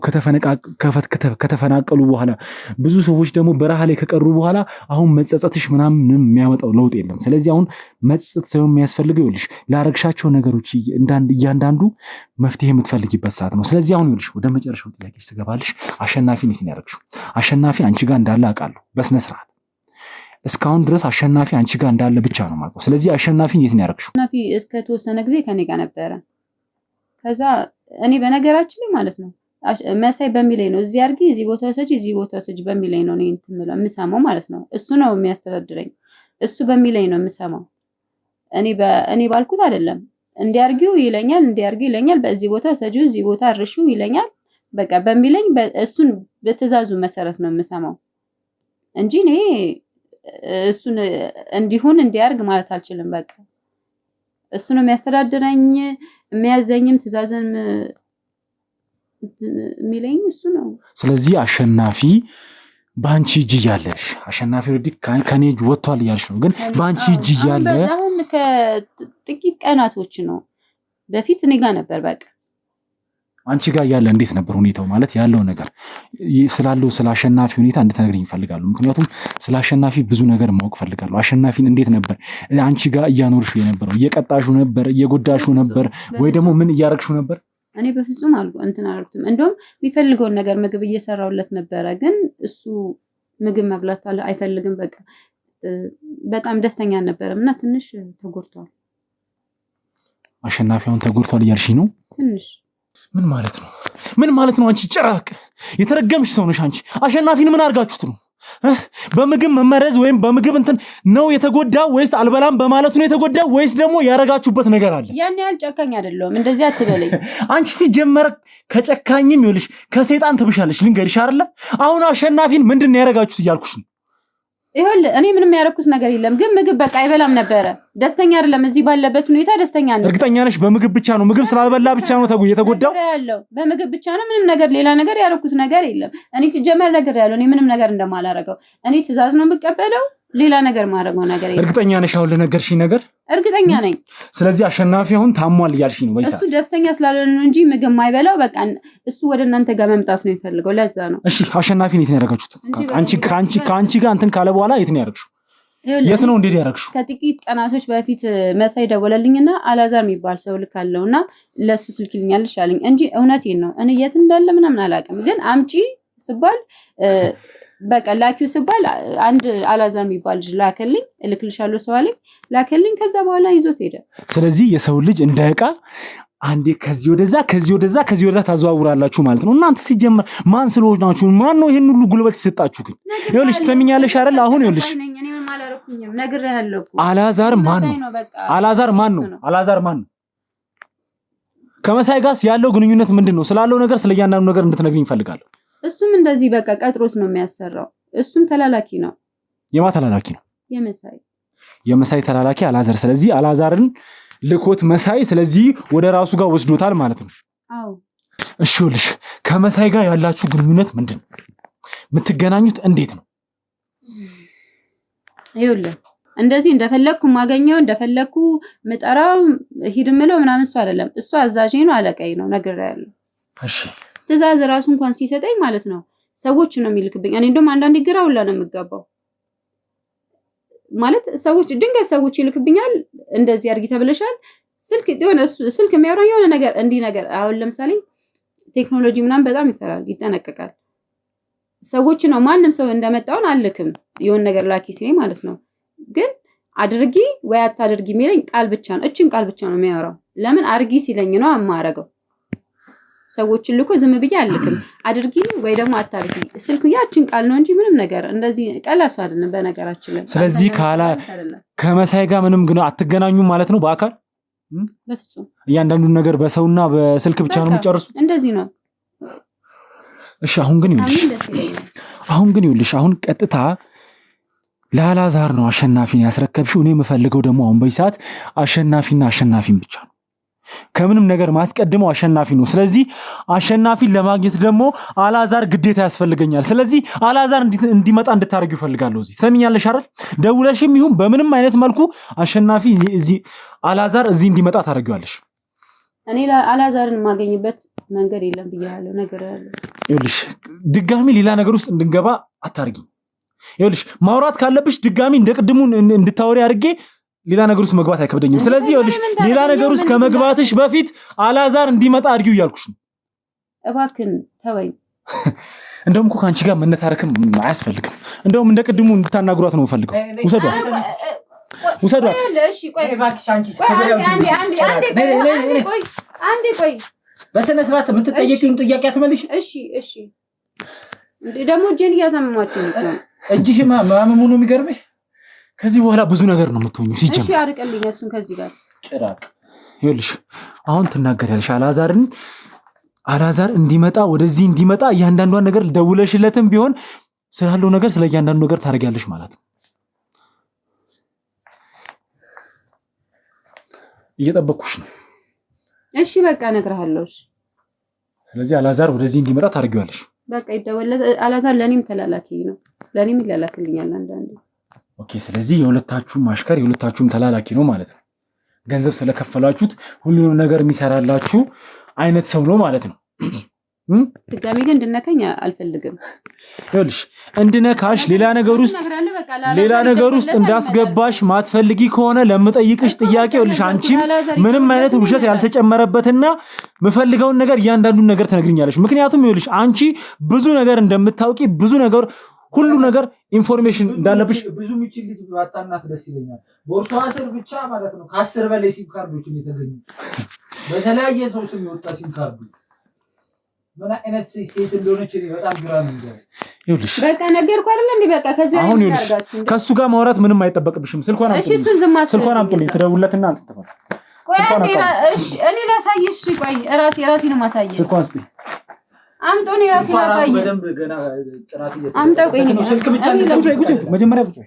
ከተፈናቀሉ በኋላ ብዙ ሰዎች ደግሞ በረሃ ላይ ከቀሩ በኋላ አሁን መጸጸትሽ ምናምን የሚያመጣው ለውጥ የለም። ስለዚህ አሁን መጸጸት ሳይሆን የሚያስፈልገው ይኸውልሽ ላረግሻቸው ነገሮች እያንዳንዱ መፍትሄ የምትፈልጊበት ሰዓት ነው። ስለዚህ አሁን ይኸውልሽ ወደ መጨረሻው ጥያቄ ስገባልሽ አሸናፊ እንዴት ነው ያደረግሽው? አሸናፊ አንቺ ጋር እንዳለ አውቃለሁ በስነ ስርዓት እስካሁን ድረስ አሸናፊ አንቺ ጋር እንዳለ ብቻ ነው የማውቀው። ስለዚህ አሸናፊ እንዴት ነው ያደረግሽው? አሸናፊ እስከ ተወሰነ ጊዜ ከኔ ጋር ነበረ። ከዛ እኔ በነገራችን ላይ ማለት ነው መሳይ በሚለኝ ነው እዚህ አድርጊ፣ እዚህ ቦታ ወሰጂ፣ እዚህ ቦታ ወሰጂ በሚለኝ ነው እኔ የምሰማው ማለት ነው። እሱ ነው የሚያስተዳድረኝ። እሱ በሚለኝ ነው የምሰማው። እኔ ባልኩት አይደለም። እንዲያርጊው ይለኛል፣ እንዲያርጊው ይለኛል፣ በዚህ ቦታ ወሰጂው፣ እዚህ ቦታ አርሺው ይለኛል። በቃ በሚለኝ እሱን በትዕዛዙ መሰረት ነው የምሰማው እንጂ እኔ እሱን እንዲሆን እንዲያርግ ማለት አልችልም። በቃ እሱ ነው የሚያስተዳድረኝ፣ የሚያዘኝም ትዕዛዝን የሚለኝ እሱ ነው። ስለዚህ አሸናፊ በአንቺ እጅ እያለሽ አሸናፊ ወዲ ከኔ እጅ ወጥቷል እያልሽ ነው። ግን በአንቺ እጅ እያለ አሁን ከጥቂት ቀናቶች ነው በፊት እኔ ጋር ነበር። በቃ አንቺ ጋር ያለ እንዴት ነበር ሁኔታው? ማለት ያለው ነገር ስላለው ስለ አሸናፊ ሁኔታ እንድትነግሪኝ እፈልጋለሁ። ምክንያቱም ስለ አሸናፊ ብዙ ነገር ማወቅ እፈልጋለሁ። አሸናፊን እንዴት ነበር አንቺ ጋር እያኖርሽው የነበረው? እየቀጣሹ ነበር? እየጎዳሹ ነበር? ወይ ደግሞ ምን እያረግሹ ነበር? እኔ በፍጹም እንትን አላልኩትም። እንደውም የሚፈልገውን ነገር ምግብ እየሰራውለት ነበረ። ግን እሱ ምግብ መብላት አይፈልግም። በቃ በጣም ደስተኛ አልነበረም እና ትንሽ ተጎድቷል። አሸናፊ አሁን ተጎድቷል እያልሽኝ ነው? ትንሽ ምን ማለት ነው? ምን ማለት ነው? አንቺ ጭራቅ የተረገምሽ ሰው ነሽ አንቺ። አሸናፊን ምን አድርጋችሁት ነው? በምግብ መመረዝ ወይም በምግብ እንትን ነው የተጎዳው ወይስ አልበላም በማለቱ ነው የተጎዳው ወይስ ደግሞ ያረጋችሁበት ነገር አለ? ያን ያህል ጨካኝ አይደለም። እንደዚህ አትበለኝ። አንቺ ሲጀመር ከጨካኝም ይኸውልሽ ከሰይጣን ትብሻለሽ። ልንገርሽ አይደለ? አሁን አሸናፊን ምንድነው ያረጋችሁት እያልኩሽ ነው። ይኸውልህ እኔ ምንም ያረኩት ነገር የለም። ግን ምግብ በቃ አይበላም ነበረ። ደስተኛ አይደለም። እዚህ ባለበት ሁኔታ ደስተኛ ነው። እርግጠኛ ነሽ? በምግብ ብቻ ነው ምግብ ስላልበላ ብቻ ነው የተጎዳው? በምግብ ብቻ ነው። ምንም ነገር ሌላ ነገር ያረኩት ነገር የለም። እኔ ሲጀመር ነገር ያለው እኔ ምንም ነገር እንደማላረገው እኔ ትዕዛዝ ነው የምቀበለው። ሌላ ነገር ማድረገው ነገር የለም። እርግጠኛ ነሽ? አሁን ለነገርሽኝ ነገር እርግጠኛ ነኝ። ስለዚህ አሸናፊ አሁን ታሟል እያልሽኝ ነው? እሱ ደስተኛ ስላልሆነ ነው እንጂ ምግብ ማይበላው። በቃ እሱ ወደ እናንተ ጋር መምጣት ነው የሚፈልገው። ለዛ ነው። እሺ አሸናፊን የት ነው ያደረጋችሁት? ከአንቺ ጋር እንትን ካለ በኋላ የት ነው ያደረግሽው? የት ነው እንዴት ያደረግሽው? ከጥቂት ቀናቶች በፊት መሳይ ደወለልኝና አላዛር የሚባል ሰው ልካለውና ለሱ ስልክ ይልኛልሽ አለኝ እንጂ እውነቴን ነው። እኔ የት እንዳለ ምናምን አላውቅም። ግን አምጪ ስባል በቃ ላኪው ስባል አንድ አላዛር የሚባል ልጅ ላከልኝ። እልክልሻለሁ ሰው አለኝ፣ ላከልኝ። ከዛ በኋላ ይዞት ሄደ። ስለዚህ የሰው ልጅ እንደ ዕቃ አንዴ ከዚህ ወደዛ ከዚህ ወደዛ ከዚህ ወደዛ ታዘዋውራላችሁ ማለት ነው። እናንተ ሲጀመር ማን ስለሆናችሁ ማን ነው ይሄን ሁሉ ጉልበት ይሰጣችሁ? ግን ይኸውልሽ ትሰሚኛለሽ አይደል? አሁን ይኸውልሽ አላዛር ማን ነው? አላዛር ማን ነው? አላዛር ማን ነው? ከመሳይ ጋር ያለው ግንኙነት ምንድን ነው? ስላለው ነገር ስለያንዳንዱ ነገር እንድትነግሪኝ እፈልጋለሁ። እሱም እንደዚህ በቃ ቀጥሮት ነው የሚያሰራው። እሱም ተላላኪ ነው። የማ ተላላኪ ነው? የመሳይ ተላላኪ አላዛር። ስለዚህ አላዛርን ልኮት መሳይ ስለዚህ ወደ ራሱ ጋር ወስዶታል ማለት ነው። አዎ። እሺ ይኸውልሽ ከመሳይ ጋር ያላችሁ ግንኙነት ምንድን ነው? የምትገናኙት እንዴት ነው? ይኸውልህ እንደዚህ እንደፈለኩ ማገኘው እንደፈለኩ ምጠራው ሂድምለው ምናምን እሱ አይደለም። እሱ አዛዥ ነው፣ አለቃዬ ነው፣ ነግሬያለሁ። እሺ ትዕዛዝ ራሱ እንኳን ሲሰጠኝ ማለት ነው ሰዎች ነው የሚልክብኝ። እኔ እንደውም አንዳንዴ ግራ ሁላ ነው የምገባው። ማለት ሰዎች ድንገት ሰዎች ይልክብኛል። እንደዚህ አድርጊ ተብለሻል፣ ስልክ የሚያወራኝ የሆነ ነገር እንዲህ ነገር። አሁን ለምሳሌ ቴክኖሎጂ ምናምን በጣም ይፈራል፣ ይጠነቀቃል። ሰዎች ነው ማንም ሰው እንደመጣውን አልክም። የሆነ ነገር ላኪ ሲለኝ ማለት ነው። ግን አድርጊ ወይ አታድርጊ የሚለኝ ቃል ብቻ ነው። እችን ቃል ብቻ ነው የሚያወራው። ለምን አድርጊ ሲለኝ ነው የማረገው። ሰዎችን ልኮ ዝም ብዬ አልክም። አድርጊ ወይ ደግሞ አታድርጊ ስልኩ ያችን ቃል ነው እንጂ ምንም ነገር እንደዚህ ቀላል ሰው አይደለም በነገራችን ላይ። ስለዚህ ከመሳይ ጋር ምንም ግን አትገናኙም ማለት ነው በአካል? በፍጹም እያንዳንዱን ነገር በሰውና በስልክ ብቻ ነው የሚጨርሱት? እንደዚህ ነው። እሺ አሁን ግን ይኸውልሽ አሁን ቀጥታ ለአላዛር ነው አሸናፊን ያስረከብሽው። እኔ የምፈልገው ደግሞ አሁን በዚህ ሰዓት አሸናፊና አሸናፊን ብቻ ነው። ከምንም ነገር ማስቀድመው አሸናፊ ነው። ስለዚህ አሸናፊን ለማግኘት ደግሞ አላዛር ግዴታ ያስፈልገኛል። ስለዚህ አላዛር እንዲመጣ እንድታረጊው ፈልጋለሁ። እዚህ ሰሚኛለሽ አይደል? ደውለሽም ይሁን በምንም አይነት መልኩ አሸናፊ እዚህ አላዛር እዚህ እንዲመጣ ታረጊዋለሽ። እኔ አላዛርን ማገኝበት መንገድ የለም ብያለሁ። ነገር ያለው ይኸውልሽ ድጋሚ ሌላ ነገር ውስጥ እንድንገባ አታርጊ። ይኸውልሽ ማውራት ካለብሽ ድጋሚ እንደቅድሙ እንድታወሪ አድርጌ ሌላ ነገር ውስጥ መግባት አይከብደኝም። ስለዚህ ይኸውልሽ ሌላ ነገር ውስጥ ከመግባትሽ በፊት አላዛር እንዲመጣ አድርጊው እያልኩሽ ነው። እባክህን ተወኝ። እንደውም እኮ ካንቺ ጋር መነታረክም አያስፈልግም። እንደውም እንደቅድሙ እንድታናግሯት ነው የምፈልገው። ውሰዷት። እሺ ቆይ እባክሽ አንቺ አንዴ ቆይ በስነ ስርዓት የምትጠየቂውን ጥያቄ አትመልሽ። እሺ ደግሞ እጄን እያሳመማችሁ ነው። እጅሽ ማመሙ ነው የሚገርምሽ። ከዚህ በኋላ ብዙ ነገር ነው የምትሆኚው። ሲጀምር እሺ አርቀልኝ እሱን ከዚህ ጋር ጭራቅ። ይኸውልሽ አሁን ትናገሪያለሽ አላዛር እንዲመጣ ወደዚህ እንዲመጣ እያንዳንዷን ነገር ደውለሽለትም ቢሆን ስላለው ነገር ስለ እያንዳንዱ ነገር ታደርጊያለሽ ማለት ነው። እየጠበቅኩሽ ነው። እሺ በቃ እነግርሃለሁ። ስለዚህ አላዛር ወደዚህ እንዲመጣ ታደርጊዋለሽ። በቃ ይደወልለት። አላዛር ለኔም ተላላኪ ነው። ለኔም ይላላክልኛል አንዳንዴ። ኦኬ ስለዚህ የሁለታችሁም አሽከር የሁለታችሁም ተላላኪ ነው ማለት ነው። ገንዘብ ስለከፈላችሁት ሁሉንም ነገር የሚሰራላችሁ አይነት ሰው ነው ማለት ነው። ድጋሚ ግን እንድነካኝ አልፈልግም። ይኸውልሽ እንድነካሽ ሌላ ነገር ውስጥ እንዳስገባሽ ማትፈልጊ ከሆነ ለምጠይቅሽ ጥያቄ ይኸውልሽ አንቺም ምንም አይነት ውሸት ያልተጨመረበትና ምፈልገውን ነገር እያንዳንዱን ነገር ትነግሪኛለሽ። ምክንያቱም ይኸውልሽ አንቺ ብዙ ነገር እንደምታውቂ ብዙ ነገር ሁሉ ነገር ኢንፎርሜሽን እንዳለብሽ ብዙ ምችል ልጅ ባጣናት ደስ ይለኛል። ቦርሳዋ ስር ብቻ ማለት ነው ከ10 በላይ ሲም ካርዶች የተገኙ በተለያየ ሰው ስም የወጣ ሲም ካርዶች ምን አይነት ሴት እንደሆነች በጣም ግራ ነው የሚገርም። ይኸውልሽ በቃ ነገርኩ አይደል እንዴ? በቃ ከዚህ አሁን ይኸውልሽ ከሱ ጋር ማውራት ምንም አይጠበቅብሽም። ስልኳን አምጡልኝ ትደውልለትና አንተ ተፈራ። እሺ እኔ ላሳይሽ። ቆይ ራሴ ነው ማሳየው። ስልኳን ስጡኝ። አምጦኝ ራሴ ላሳይ። በደንብ ገና ጥራት እየተሰራ አምጣው። ቆይ ስልክ ብቻ መጀመሪያ ብቻ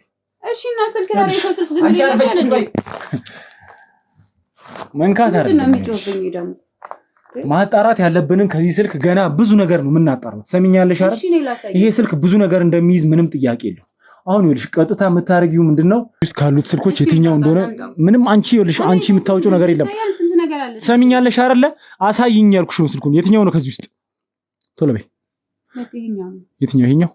እሺ። እና ስልክ ላይ ሰው ስልክ ዝም ብሎ ይላል። መንካት አይደለም ነው የሚጮህብኝ ደግሞ ማጣራት ያለብንን ከዚህ ስልክ ገና ብዙ ነገር ነው የምናጣራው። ሰሚኛለሽ አይደል? ይሄ ስልክ ብዙ ነገር እንደሚይዝ ምንም ጥያቄ የለው። አሁን ይኸውልሽ ቀጥታ የምታረጊው ምንድነው ውስጥ ካሉት ስልኮች የትኛው እንደሆነ ምንም አንቺ ይኸውልሽ አንቺ የምታውጪው ነገር የለም። ሰሚኛለሽ አይደለ? አሳይኝ ያልኩሽ ነው ስልኩን። የትኛው ነው ከዚህ ውስጥ? ቶሎ በይ። የትኛው? ይሄኛው?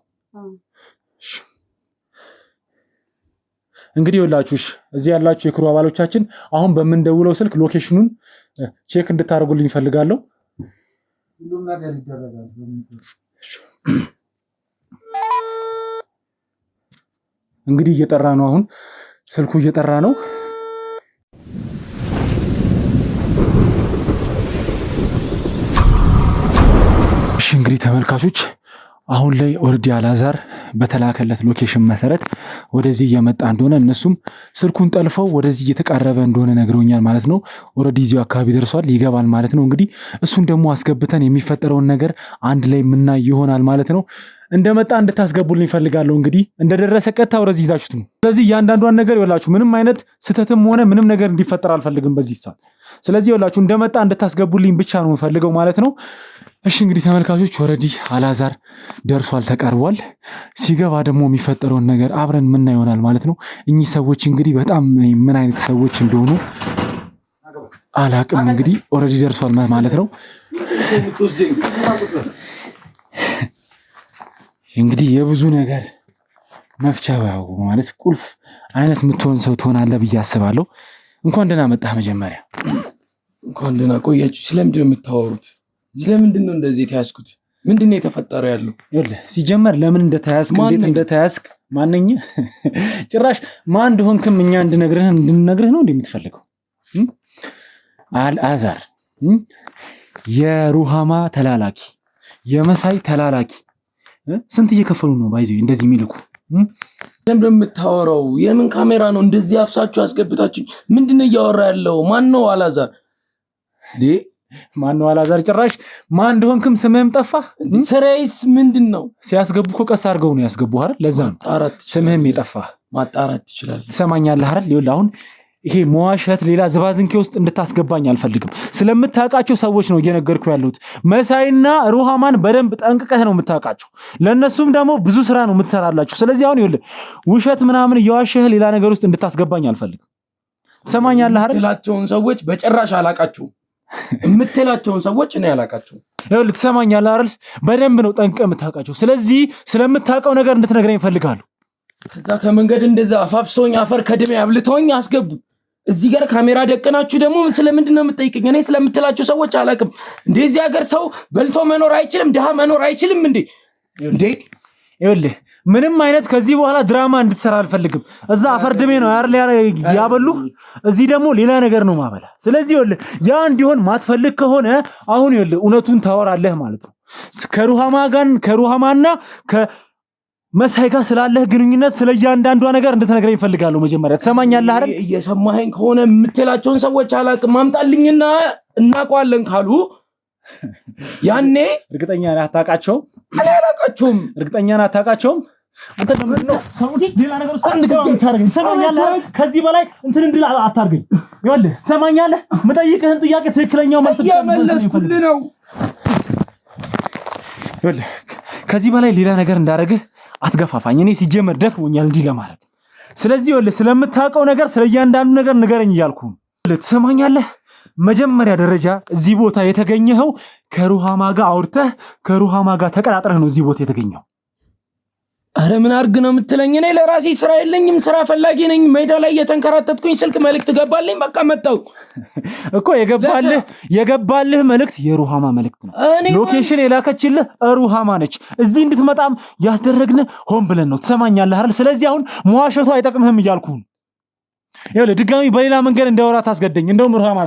እንግዲህ ይኸውላችሁሽ እዚህ ያላችሁ የክሩ አባሎቻችን አሁን በምንደውለው ስልክ ሎኬሽኑን ቼክ እንድታደርጉልኝ ፈልጋለሁ። ሁሉም ነገር ይደረጋል። እንግዲህ እየጠራ ነው። አሁን ስልኩ እየጠራ ነው። እሺ እንግዲህ ተመልካቾች አሁን ላይ ኦልሬዲ አላዛር በተላከለት ሎኬሽን መሰረት ወደዚህ እየመጣ እንደሆነ እነሱም ስልኩን ጠልፈው ወደዚህ እየተቃረበ እንደሆነ ነግረውኛል ማለት ነው። ኦልሬዲ እዚሁ አካባቢ ደርሷል፣ ይገባል ማለት ነው። እንግዲህ እሱን ደግሞ አስገብተን የሚፈጠረውን ነገር አንድ ላይ ምናይ ይሆናል ማለት ነው። እንደመጣ እንድታስገቡልኝ ፈልጋለሁ። እንግዲህ እንደደረሰ ቀጥታ ወደዚህ ይዛችሁት ነው። ስለዚህ እያንዳንዷን ነገር ይኸውላችሁ ምንም አይነት ስተትም ሆነ ምንም ነገር እንዲፈጠር አልፈልግም በዚህ ሰዓት። ስለዚህ ይኸውላችሁ እንደመጣ እንድታስገቡልኝ ብቻ ነው የምፈልገው ማለት ነው። እሺ እንግዲህ ተመልካቾች ኦልሬዲ አላዛር ደርሷል፣ ተቃርቧል። ሲገባ ደግሞ የሚፈጠረውን ነገር አብረን ምን ይሆናል ማለት ነው። እኚህ ሰዎች እንግዲህ በጣም ምን አይነት ሰዎች እንደሆኑ አላቅም። እንግዲህ ኦልሬዲ ደርሷል ማለት ነው። እንግዲህ የብዙ ነገር መፍቻ ያው ማለት ቁልፍ አይነት የምትሆን ሰው ትሆናለህ ብዬ አስባለሁ። እንኳን ደህና መጣህ። መጀመሪያ እንኳን ደህና ቆያችሁ። ስለምንድን ነው የምታወሩት? ስለምንድን ነው እንደዚህ የተያዝኩት? ምንድን ነው የተፈጠረው ያለው? ይኸውልህ ሲጀመር ለምን እንደተያዝክ እንዴት እንደተያዝክ ማንኛ ጭራሽ ማን እንደሆንክም እኛ እንድነግርህ ነው እንደምትፈልገው። አልአዛር የሩሃማ ተላላኪ የመሳይ ተላላኪ ስንት እየከፈሉ ነው ባይዘው እንደዚህ የሚልኩ? ለምን የምታወራው? የምን ካሜራ ነው እንደዚህ አፍሳችሁ አስገብታችሁ? ምንድነው እያወራ ያለው? ማን ነው አላዛር? ማን ነው አላዛር? ጭራሽ ማን እንደሆንክም ስምህም ጠፋህ። ስራዬስ ምንድነው? ሲያስገቡ እኮ ቀስ አድርገው ነው ያስገቡ አይደል? ለዛ ነው ስምህም የጠፋህ። ማጣራት ትችላለህ። ትሰማኛለህ አይደል? ይኸውልህ አሁን ይሄ መዋሸት ሌላ ዝባዝንኬ ውስጥ እንድታስገባኝ አልፈልግም። ስለምታውቃቸው ሰዎች ነው እየነገርኩ ያለሁት። መሳይና ሩሃማን በደንብ ጠንቅቀህ ነው የምታውቃቸው። ለነሱም ደግሞ ብዙ ስራ ነው የምትሰራላችሁ። ስለዚህ አሁን ይኸውልህ ውሸት ምናምን እየዋሸህ ሌላ ነገር ውስጥ እንድታስገባኝ አልፈልግም። ትሰማኛለህ አይደል? የምትላቸውን ሰዎች በጭራሽ አላቃቸውም። የምትላቸውን ሰዎች እኔ አላቃቸውም። ይኸውልህ ትሰማኛለህ አይደል? በደንብ ነው ጠንቅቀህ የምታውቃቸው። ስለዚህ ስለምታውቀው ነገር እንድትነግረኝ እፈልጋለሁ። ከዛ ከመንገድ እንደዛ አፋፍሶኝ አፈር ከድሜ አብልቶኝ አስገቡ። እዚህ ጋር ካሜራ ደቀናችሁ ደግሞ ስለምንድን ነው የምትጠይቀኝ? እኔ ስለምትላችሁ ሰዎች አላውቅም። እንደዚህ ሀገር ሰው በልቶ መኖር አይችልም፣ ድሃ መኖር አይችልም እንዴ? ይኸውልህ ምንም አይነት ከዚህ በኋላ ድራማ እንድትሰራ አልፈልግም። እዛ አፈርድሜ ነው ያበሉህ፣ እዚህ ደግሞ ሌላ ነገር ነው ማበላ። ስለዚህ ይኸውልህ ያ እንዲሆን ማትፈልግ ከሆነ አሁን ይኸውልህ እውነቱን ታወራለህ ማለት ነው። ከሩሃማና መሳይ ጋር ስላለህ ግንኙነት ስለያንዳንዷ ነገር እንድትነግረኝ እፈልጋለሁ። መጀመሪያ ትሰማኛለህ አይደል? እየሰማኸኝ ከሆነ የምትላቸውን ሰዎች አላውቅም፣ አምጣልኝና እናውቀዋለን ካሉ ያኔ እርግጠኛ ነህ አታውቃቸውም? አላውቃቸውም። እርግጠኛ ነህ አታውቃቸውም? አንተ ለምንድን ነው ሰው ሌላ ነገር ውስጥ እንድገባ የምታደርገኝ? ትሰማኛለህ አይደል? ከዚህ በላይ እንትን እንድል አታርገኝ። ይኸውልህ ትሰማኛለህ? የምጠይቅህን ጥያቄ ትክክለኛው መልስ እየመለስኩልህ ነው። ይኸውልህ ከዚህ በላይ ሌላ ነገር እንዳደረግህ አትገፋፋኝ። እኔ ሲጀመር ደክሞኛል እንዲህ ለማድረግ። ስለዚህ ይኸውልህ ስለምታውቀው ነገር ስለእያንዳንዱ ነገር ንገረኝ እያልኩህ ነው። ትሰማኛለህ? መጀመሪያ ደረጃ እዚህ ቦታ የተገኘኸው ከሩሃማ ጋር አውርተህ ከሩሃማ ጋር ተቀጣጥረህ ነው እዚህ ቦታ የተገኘው። አረ ምን አርግ ነው የምትለኝ? እኔ ለራሴ ስራ የለኝም፣ ስራ ፈላጊ ነኝ። ሜዳ ላይ እየተንከራተትኩኝ ስልክ መልእክት ገባልኝ፣ በቃ መጣሁ እኮ። የገባልህ መልእክት የሩሃማ መልእክት ነው። ሎኬሽን የላከችልህ ሩሃማ ነች። እዚህ እንድትመጣም ያስደረግን ሆን ብለን ነው። ትሰማኛለህ አይደል? ስለዚህ አሁን መዋሸቱ አይጠቅምህም እያልኩህ ነው። ይኸውልህ ድጋሚ በሌላ መንገድ እንዳወራ ታስገደኝ። እንደውም ሩሃማን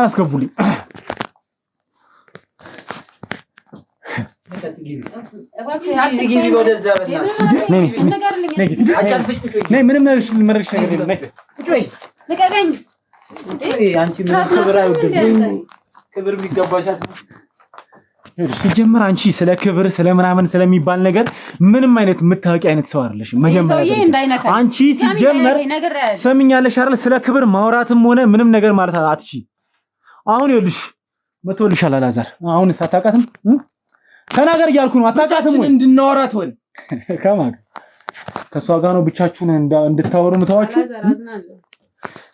አስገቡልኝ። ምንም ክብር የሚገባሻት ሲጀምር አንቺ ስለ ክብር ስለምናምን ስለሚባል ነገር ምንም አይነት የምታውቂ አይነት ሰው አይደለሽም። መጀመሪያ አንቺ ሲጀመር ሰምኛለሽ አይደል? ስለ ክብር ማውራትም ሆነ ምንም ነገር ማለት አትቺ። አሁን ይኸውልሽ መቶልሻል አላዛር። አሁን ሳታውቃትም ተናገር እያልኩ ነው። አታውቃትም ወይ? እንድናወራት ወይ ከማን ከሷ ጋር ነው ብቻችሁን እንድታወሩ ምታዋችሁ?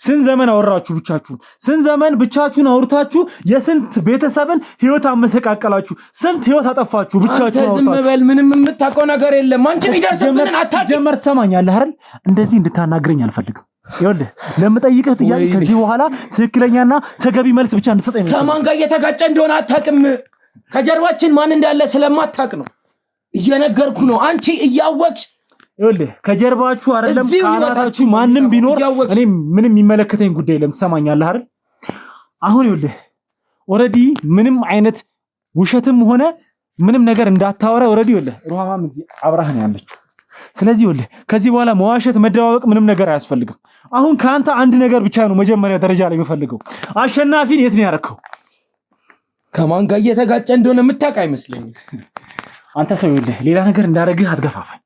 ስንት ዘመን አወራችሁ ብቻችሁን? ስንት ዘመን ብቻችሁን አውርታችሁ የስንት ቤተሰብን ህይወት አመሰቃቀላችሁ? ስንት ህይወት አጠፋችሁ ብቻችሁን አውርታችሁ? ዝም በል፣ ምንም የምታውቀው ነገር የለም። አንቺ ቢደርስብን አታውቂ። ጀመር ትሰማኛለህ አይደል? እንደዚህ እንድታናግረኝ አልፈልግም። ይኸውልህ ለምጠይቅህ ጥያቄ ከዚህ በኋላ ትክክለኛና ተገቢ መልስ ብቻ እንድትሰጠኝ ነው። ከማን ጋር እየተጋጨ እንደሆነ አታውቅም። ከጀርባችን ማን እንዳለ ስለማታውቅ ነው እየነገርኩ ነው። አንቺ እያወቅሽ ይኸውልህ ከጀርባችሁ አይደለም ካናታችሁ ማንም ቢኖር እኔ ምንም የሚመለከተኝ ጉዳይ የለም። ትሰማኛለህ አይደል? አሁን ይኸውልህ ኦሬዲ ምንም አይነት ውሸትም ሆነ ምንም ነገር እንዳታወራ ኦሬዲ ይኸውልህ ሩሃማም እዚህ አብራህ ነው ያለችው። ስለዚህ ይኸውልህ ከዚህ በኋላ መዋሸት መደባበቅ ምንም ነገር አያስፈልግም። አሁን ከአንተ አንድ ነገር ብቻ ነው መጀመሪያ ደረጃ ላይ የምፈልገው። አሸናፊን የት ነው ያደረከው? ከማን ጋር እየተጋጨ እንደሆነ የምታውቅ አይመስለኝም። አንተ ሰው ይኸውልህ ሌላ ነገር እንዳደረግህ አትገፋፋኝ።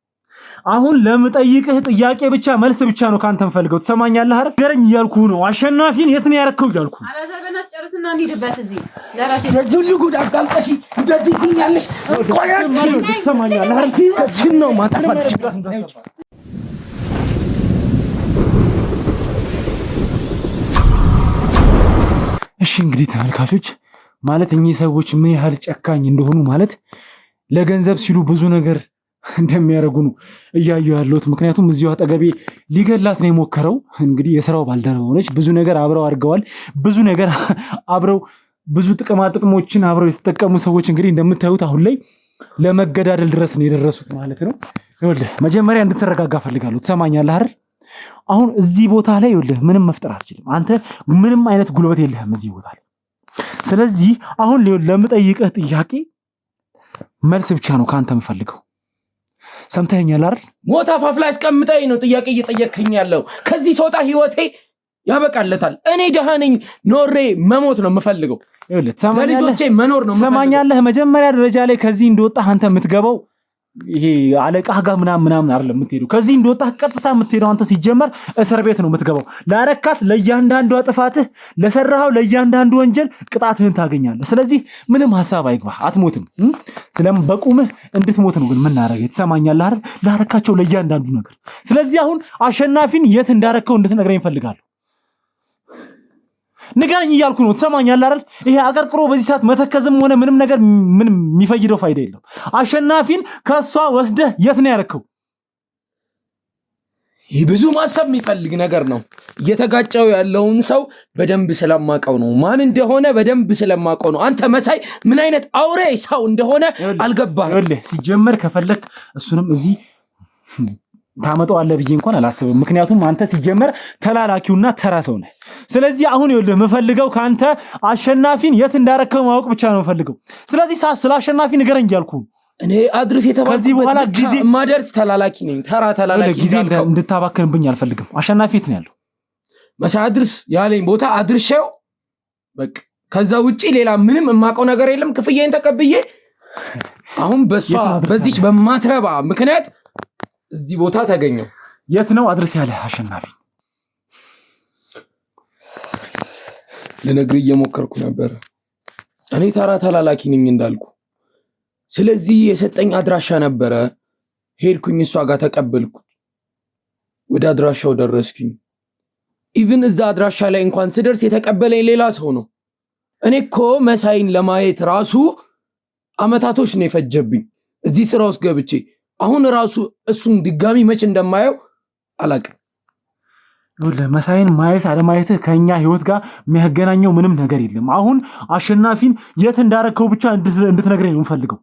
አሁን ለምጠይቅህ ጥያቄ ብቻ መልስ ብቻ ነው ካንተ የምፈልገው። ትሰማኛለህ አይደል? ገረኝ እያልኩህ ነው። አሸናፊን የት ነው ያደረከው እያልኩህ። አላዛር በእናትህ ጨርስና እንሂድበት። እዚህ ለራሴ ለዚህ ሁሉ ጉድ አጋልጠሽ እንደዚህ ትኛለሽ። ትሰማኛለህ አይደል? ከዚህ ነው ማጣፋት። እሺ እንግዲህ ተመልካቾች ማለት እኚህ ሰዎች ምን ያህል ጨካኝ እንደሆኑ ማለት ለገንዘብ ሲሉ ብዙ ነገር እንደሚያደርጉ ነው እያየሁ ያለሁት። ምክንያቱም እዚሁ አጠገቤ ሊገላት ነው የሞከረው። እንግዲህ የሥራው ባልደረባ ሆነች። ብዙ ነገር አብረው አድርገዋል። ብዙ ነገር አብረው ብዙ ጥቅማ ጥቅሞችን አብረው የተጠቀሙ ሰዎች እንግዲህ እንደምታዩት አሁን ላይ ለመገዳደል ድረስ ነው የደረሱት ማለት ነው። ይኸውልህ መጀመሪያ እንድትረጋጋ ፈልጋለሁ። ትሰማኛለህ አይደል? አሁን እዚህ ቦታ ላይ ይኸውልህ ምንም መፍጠር አትችልም። አንተ ምንም አይነት ጉልበት የለህም እዚህ ቦታ ላይ። ስለዚህ አሁን ለምጠይቅህ ጥያቄ መልስ ብቻ ነው ካንተ የምፈልገው። ሰምተኸኛል አይደል? ሞት አፋፍ ላይ አስቀምጠኝ ነው ጥያቄ እየጠየቅኝ ያለው። ከዚህ ስወጣ ህይወቴ ያበቃለታል። እኔ ደሃ ነኝ፣ ኖሬ መሞት ነው የምፈልገው። ይኸውልህ ለልጆቼ መኖር ነው የምፈልገው። ሰማኛለህ? መጀመሪያ ደረጃ ላይ ከዚህ እንደወጣህ አንተ የምትገባው ይሄ አለቃህ ጋር ምናምን አይደለም የምትሄደው። ከዚህ እንደወጣህ ቀጥታ የምትሄደው አንተ ሲጀመር እስር ቤት ነው የምትገባው። ላረካት ለእያንዳንዱ ጥፋትህ ለሰራኸው ለእያንዳንዱ ወንጀል ቅጣትህን ታገኛለህ። ስለዚህ ምንም ሐሳብ አይግባህ፣ አትሞትም። ስለምን በቁምህ እንድትሞት ነው ግን ምን አደረገ ትሰማኛለህ አይደል? ላረካቸው ለእያንዳንዱ ነገር። ስለዚህ አሁን አሸናፊን የት እንዳረከው እንድትነግረኝ እፈልጋለሁ። ንገረኝ እያልኩ ነው ትሰማኛለህ አይደል? ይሄ አቀርቅሮ በዚህ ሰዓት መተከዝም ሆነ ምንም ነገር ምንም የሚፈይደው ፋይዳ የለም። አሸናፊን ከሷ ወስደህ የት ነው ያረከው? ይህ ብዙ ማሰብ የሚፈልግ ነገር ነው። እየተጋጨው ያለውን ሰው በደንብ ስለማቀው ነው፣ ማን እንደሆነ በደንብ ስለማቀው ነው። አንተ መሳይ ምን አይነት አውሬ ሰው እንደሆነ አልገባህም። ይኸውልህ ሲጀመር ከፈለክ እሱንም እዚህ ታመጣዋለህ ብዬ እንኳን አላስብም። ምክንያቱም አንተ ሲጀመር ተላላኪውና ተራ ሰው ነህ። ስለዚህ አሁን ይኸውልህ የምፈልገው ካንተ አሸናፊን የት እንዳረከው ማወቅ ብቻ ነው የምፈልገው። ስለዚህ ስለ አሸናፊ ንገረኝ እያልኩ እኔ አድርስ የተባልኩበት ከዚህ በኋላ ጊዜ ማደርስ ተላላኪ ነኝ፣ ተራ ተላላኪ። ጊዜ እንድታባክንብኝ አልፈልግም። አሸናፊ የት ነው ያለው? መሳይ አድርስ ያለኝ ቦታ አድርሼው በቃ ከዛ ውጪ ሌላ ምንም የማውቀው ነገር የለም። ክፍያዬን ተቀብዬ አሁን በዚች በማትረባ ምክንያት እዚህ ቦታ ተገኘው። የት ነው አድርስ ያለ አሸናፊ? ልነግርህ እየሞከርኩ ነበር። እኔ ተራ ተላላኪ ነኝ እንዳልኩ። ስለዚህ የሰጠኝ አድራሻ ነበረ። ሄድኩኝ፣ እሷ ጋር ተቀበልኩ፣ ወደ አድራሻው ደረስኩኝ። ኢቭን እዛ አድራሻ ላይ እንኳን ስደርስ የተቀበለኝ ሌላ ሰው ነው። እኔ እኮ መሳይን ለማየት ራሱ አመታቶች ነው የፈጀብኝ እዚህ ስራ ውስጥ ገብቼ። አሁን ራሱ እሱን ድጋሚ መች እንደማየው አላውቅም። መሳይን ማየት አለማየትህ ከኛ ህይወት ጋር የሚያገናኘው ምንም ነገር የለም። አሁን አሸናፊን የት እንዳረከው ብቻ እንድትነግረኝ ነው የምፈልገው።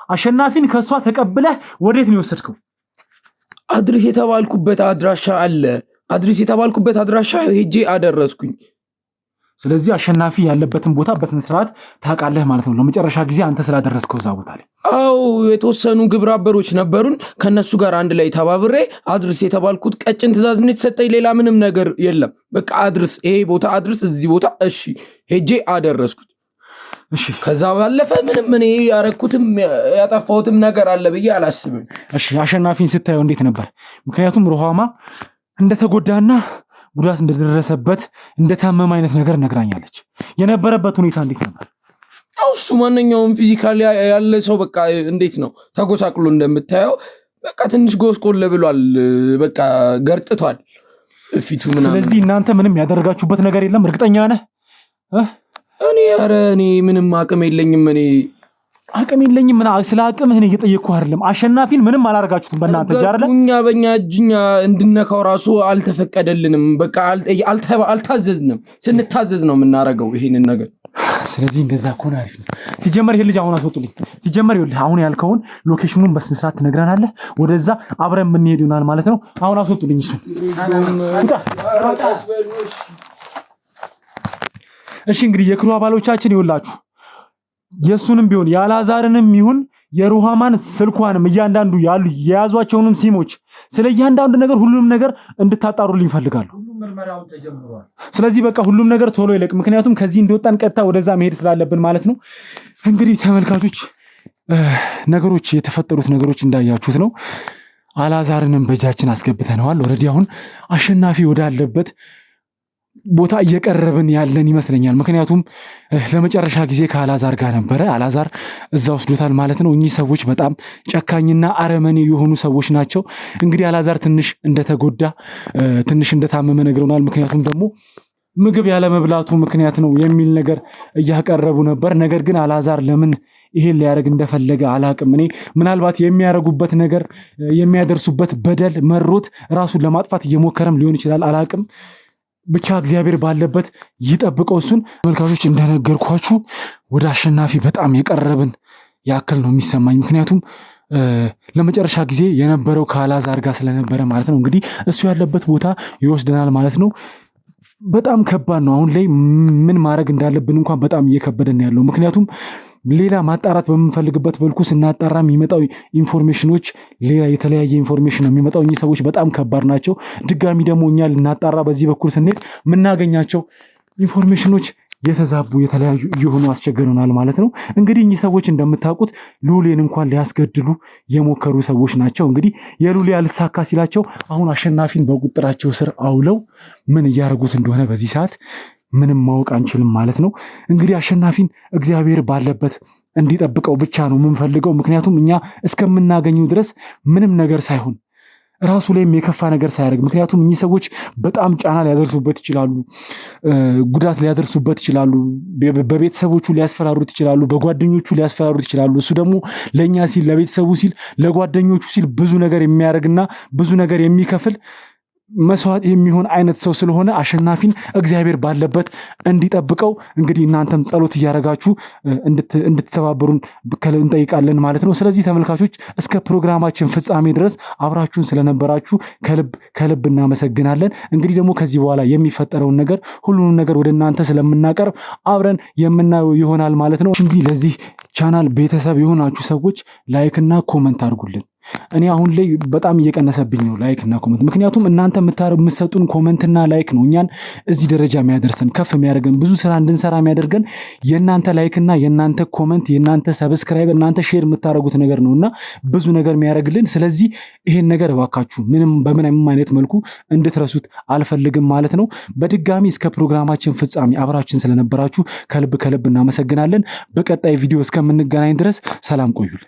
አሸናፊን ከሷ ተቀብለህ ወዴት ነው የወሰድከው? አድርስ የተባልኩበት አድራሻ አለ። አድርስ የተባልኩበት አድራሻ ሄጄ አደረስኩኝ። ስለዚህ አሸናፊ ያለበትን ቦታ በስነ ስርዓት ታውቃለህ ማለት ነው። ለመጨረሻ ጊዜ አንተ ስላደረስከው እዛ ቦታ ላይ አው የተወሰኑ ግብረ አበሮች ነበሩን። ከነሱ ጋር አንድ ላይ ተባብሬ አድርስ የተባልኩት ቀጭን ትእዛዝ ነው የተሰጠኝ። ሌላ ምንም ነገር የለም። በቃ አድርስ፣ ይሄ ቦታ አድርስ፣ እዚህ ቦታ እሺ፣ ሄጄ አደረስኩት። እሺ፣ ከዛ ባለፈ ምንም እኔ ያረኩትም ያጠፋሁትም ነገር አለ ብዬ አላስብም። እሺ፣ አሸናፊን ስታየው እንዴት ነበር? ምክንያቱም ሩሃማ እንደተጎዳና ጉዳት እንደደረሰበት እንደታመመ አይነት ነገር ነግራኛለች። የነበረበት ሁኔታ እንዴት ነበር? እሱ ማንኛውም ፊዚካሊ ያለ ሰው በቃ እንዴት ነው ተጎሳቅሎ እንደምታየው በቃ ትንሽ ጎስቆል ብሏል። በቃ ገርጥቷል ፊቱ ምናምን። ስለዚህ እናንተ ምንም ያደረጋችሁበት ነገር የለም? እርግጠኛ ነህ? እኔ ምንም አቅም የለኝም። አቅም የለኝም ምን ስለ አቅምህ ነው እየጠየቅኩህ አይደለም። አሸናፊን ምንም አላረጋችሁትም በእናንተ እጅ አይደለም? በእኛ እጅኛ እንድነካው ራሱ አልተፈቀደልንም። በቃ አልታዘዝንም። ስንታዘዝ ነው የምናረገው ይሄንን ነገር። ስለዚህ እንደዛ ከሆነ አሪፍ ነው። ሲጀመር ይሄ ልጅ አሁን አስወጡልኝ። ሲጀመር ይኸውልህ አሁን ያልከውን ሎኬሽኑን በስነ ስርዓት ትነግረናለህ። ወደዛ አብረን የምንሄድ ይሆናል ማለት ነው። አሁን አስወጡልኝ እሱን። እሺ እንግዲህ የክሩ አባሎቻችን ይኸውላችሁ የሱንም ቢሆን ያላዛርንም ይሁን የሩሃማን ስልኳንም እያንዳንዱ ያሉ የያዟቸውንም ሲሞች ስለ እያንዳንዱ ነገር ሁሉንም ነገር እንድታጣሩልኝ ፈልጋለሁ። ስለዚህ በቃ ሁሉም ነገር ቶሎ ይለቅ። ምክንያቱም ከዚህ እንደወጣን ቀጥታ ወደዛ መሄድ ስላለብን ማለት ነው። እንግዲህ ተመልካቾች ነገሮች የተፈጠሩት ነገሮች እንዳያችሁት ነው። አላዛርንም በእጃችን አስገብተነዋል። ኦልሬዲ አሁን አሸናፊ ወዳለበት ቦታ እየቀረብን ያለን ይመስለኛል። ምክንያቱም ለመጨረሻ ጊዜ ከአላዛር ጋር ነበረ። አላዛር እዛ ወስዶታል ማለት ነው። እኚህ ሰዎች በጣም ጨካኝና አረመኔ የሆኑ ሰዎች ናቸው። እንግዲህ አላዛር ትንሽ እንደተጎዳ ትንሽ እንደታመመ ነግረውናል። ምክንያቱም ደግሞ ምግብ ያለመብላቱ ምክንያት ነው የሚል ነገር እያቀረቡ ነበር። ነገር ግን አላዛር ለምን ይሄን ሊያደርግ እንደፈለገ አላቅም። እኔ ምናልባት የሚያደርጉበት ነገር የሚያደርሱበት በደል መሮት ራሱን ለማጥፋት እየሞከረም ሊሆን ይችላል። አላቅም። ብቻ እግዚአብሔር ባለበት ይጠብቀው እሱን። ተመልካቾች እንደነገርኳችሁ ወደ አሸናፊ በጣም የቀረብን ያክል ነው የሚሰማኝ። ምክንያቱም ለመጨረሻ ጊዜ የነበረው ከአላዛር ጋር ስለነበረ ማለት ነው። እንግዲህ እሱ ያለበት ቦታ ይወስደናል ማለት ነው። በጣም ከባድ ነው። አሁን ላይ ምን ማድረግ እንዳለብን እንኳን በጣም እየከበደን ያለው። ምክንያቱም ሌላ ማጣራት በምንፈልግበት በልኩ ስናጣራ የሚመጣው ኢንፎርሜሽኖች ሌላ የተለያየ ኢንፎርሜሽን ነው የሚመጣው። እኚህ ሰዎች በጣም ከባድ ናቸው። ድጋሚ ደግሞ እኛ ልናጣራ በዚህ በኩል ስንሄድ የምናገኛቸው ኢንፎርሜሽኖች የተዛቡ የተለያዩ እየሆኑ አስቸግረናል ማለት ነው። እንግዲህ እኚህ ሰዎች እንደምታውቁት ሉሌን እንኳን ሊያስገድሉ የሞከሩ ሰዎች ናቸው። እንግዲህ የሉሌ ያልሳካ ሲላቸው አሁን አሸናፊን በቁጥጥራቸው ስር አውለው ምን እያደረጉት እንደሆነ በዚህ ሰዓት ምንም ማወቅ አንችልም ማለት ነው። እንግዲህ አሸናፊን እግዚአብሔር ባለበት እንዲጠብቀው ብቻ ነው የምንፈልገው። ምክንያቱም እኛ እስከምናገኘው ድረስ ምንም ነገር ሳይሆን ራሱ ላይም የከፋ ነገር ሳያደርግ፣ ምክንያቱም እኚህ ሰዎች በጣም ጫና ሊያደርሱበት ይችላሉ፣ ጉዳት ሊያደርሱበት ይችላሉ፣ በቤተሰቦቹ ሊያስፈራሩት ይችላሉ፣ በጓደኞቹ ሊያስፈራሩት ይችላሉ። እሱ ደግሞ ለእኛ ሲል ለቤተሰቡ ሲል ለጓደኞቹ ሲል ብዙ ነገር የሚያደርግና ብዙ ነገር የሚከፍል መስዋዕት የሚሆን አይነት ሰው ስለሆነ አሸናፊን እግዚአብሔር ባለበት እንዲጠብቀው እንግዲህ እናንተም ጸሎት እያደረጋችሁ እንድትተባበሩን እንጠይቃለን ማለት ነው። ስለዚህ ተመልካቾች እስከ ፕሮግራማችን ፍጻሜ ድረስ አብራችሁን ስለነበራችሁ ከልብ እናመሰግናለን። እንግዲህ ደግሞ ከዚህ በኋላ የሚፈጠረውን ነገር ሁሉንም ነገር ወደ እናንተ ስለምናቀርብ አብረን የምናየው ይሆናል ማለት ነው። እንግዲህ ለዚህ ቻናል ቤተሰብ የሆናችሁ ሰዎች ላይክ እና ኮመንት አድርጉልን። እኔ አሁን ላይ በጣም እየቀነሰብኝ ነው ላይክ እና ኮመንት። ምክንያቱም እናንተ የምትሰጡን ኮመንትና ላይክ ነው እኛን እዚህ ደረጃ የሚያደርሰን ከፍ የሚያደርገን ብዙ ስራ እንድንሰራ የሚያደርገን የእናንተ ላይክ እና የእናንተ ኮመንት የእናንተ ሰብስክራይብ እናንተ ሼር የምታደርጉት ነገር ነው እና ብዙ ነገር የሚያደርግልን። ስለዚህ ይሄን ነገር እባካችሁ በምንም አይነት መልኩ እንድትረሱት አልፈልግም ማለት ነው። በድጋሚ እስከ ፕሮግራማችን ፍጻሜ አብራችን ስለነበራችሁ ከልብ እናመሰግናለን። በቀጣይ ቪዲዮ እስከምንገናኝ ድረስ ሰላም ቆዩልን።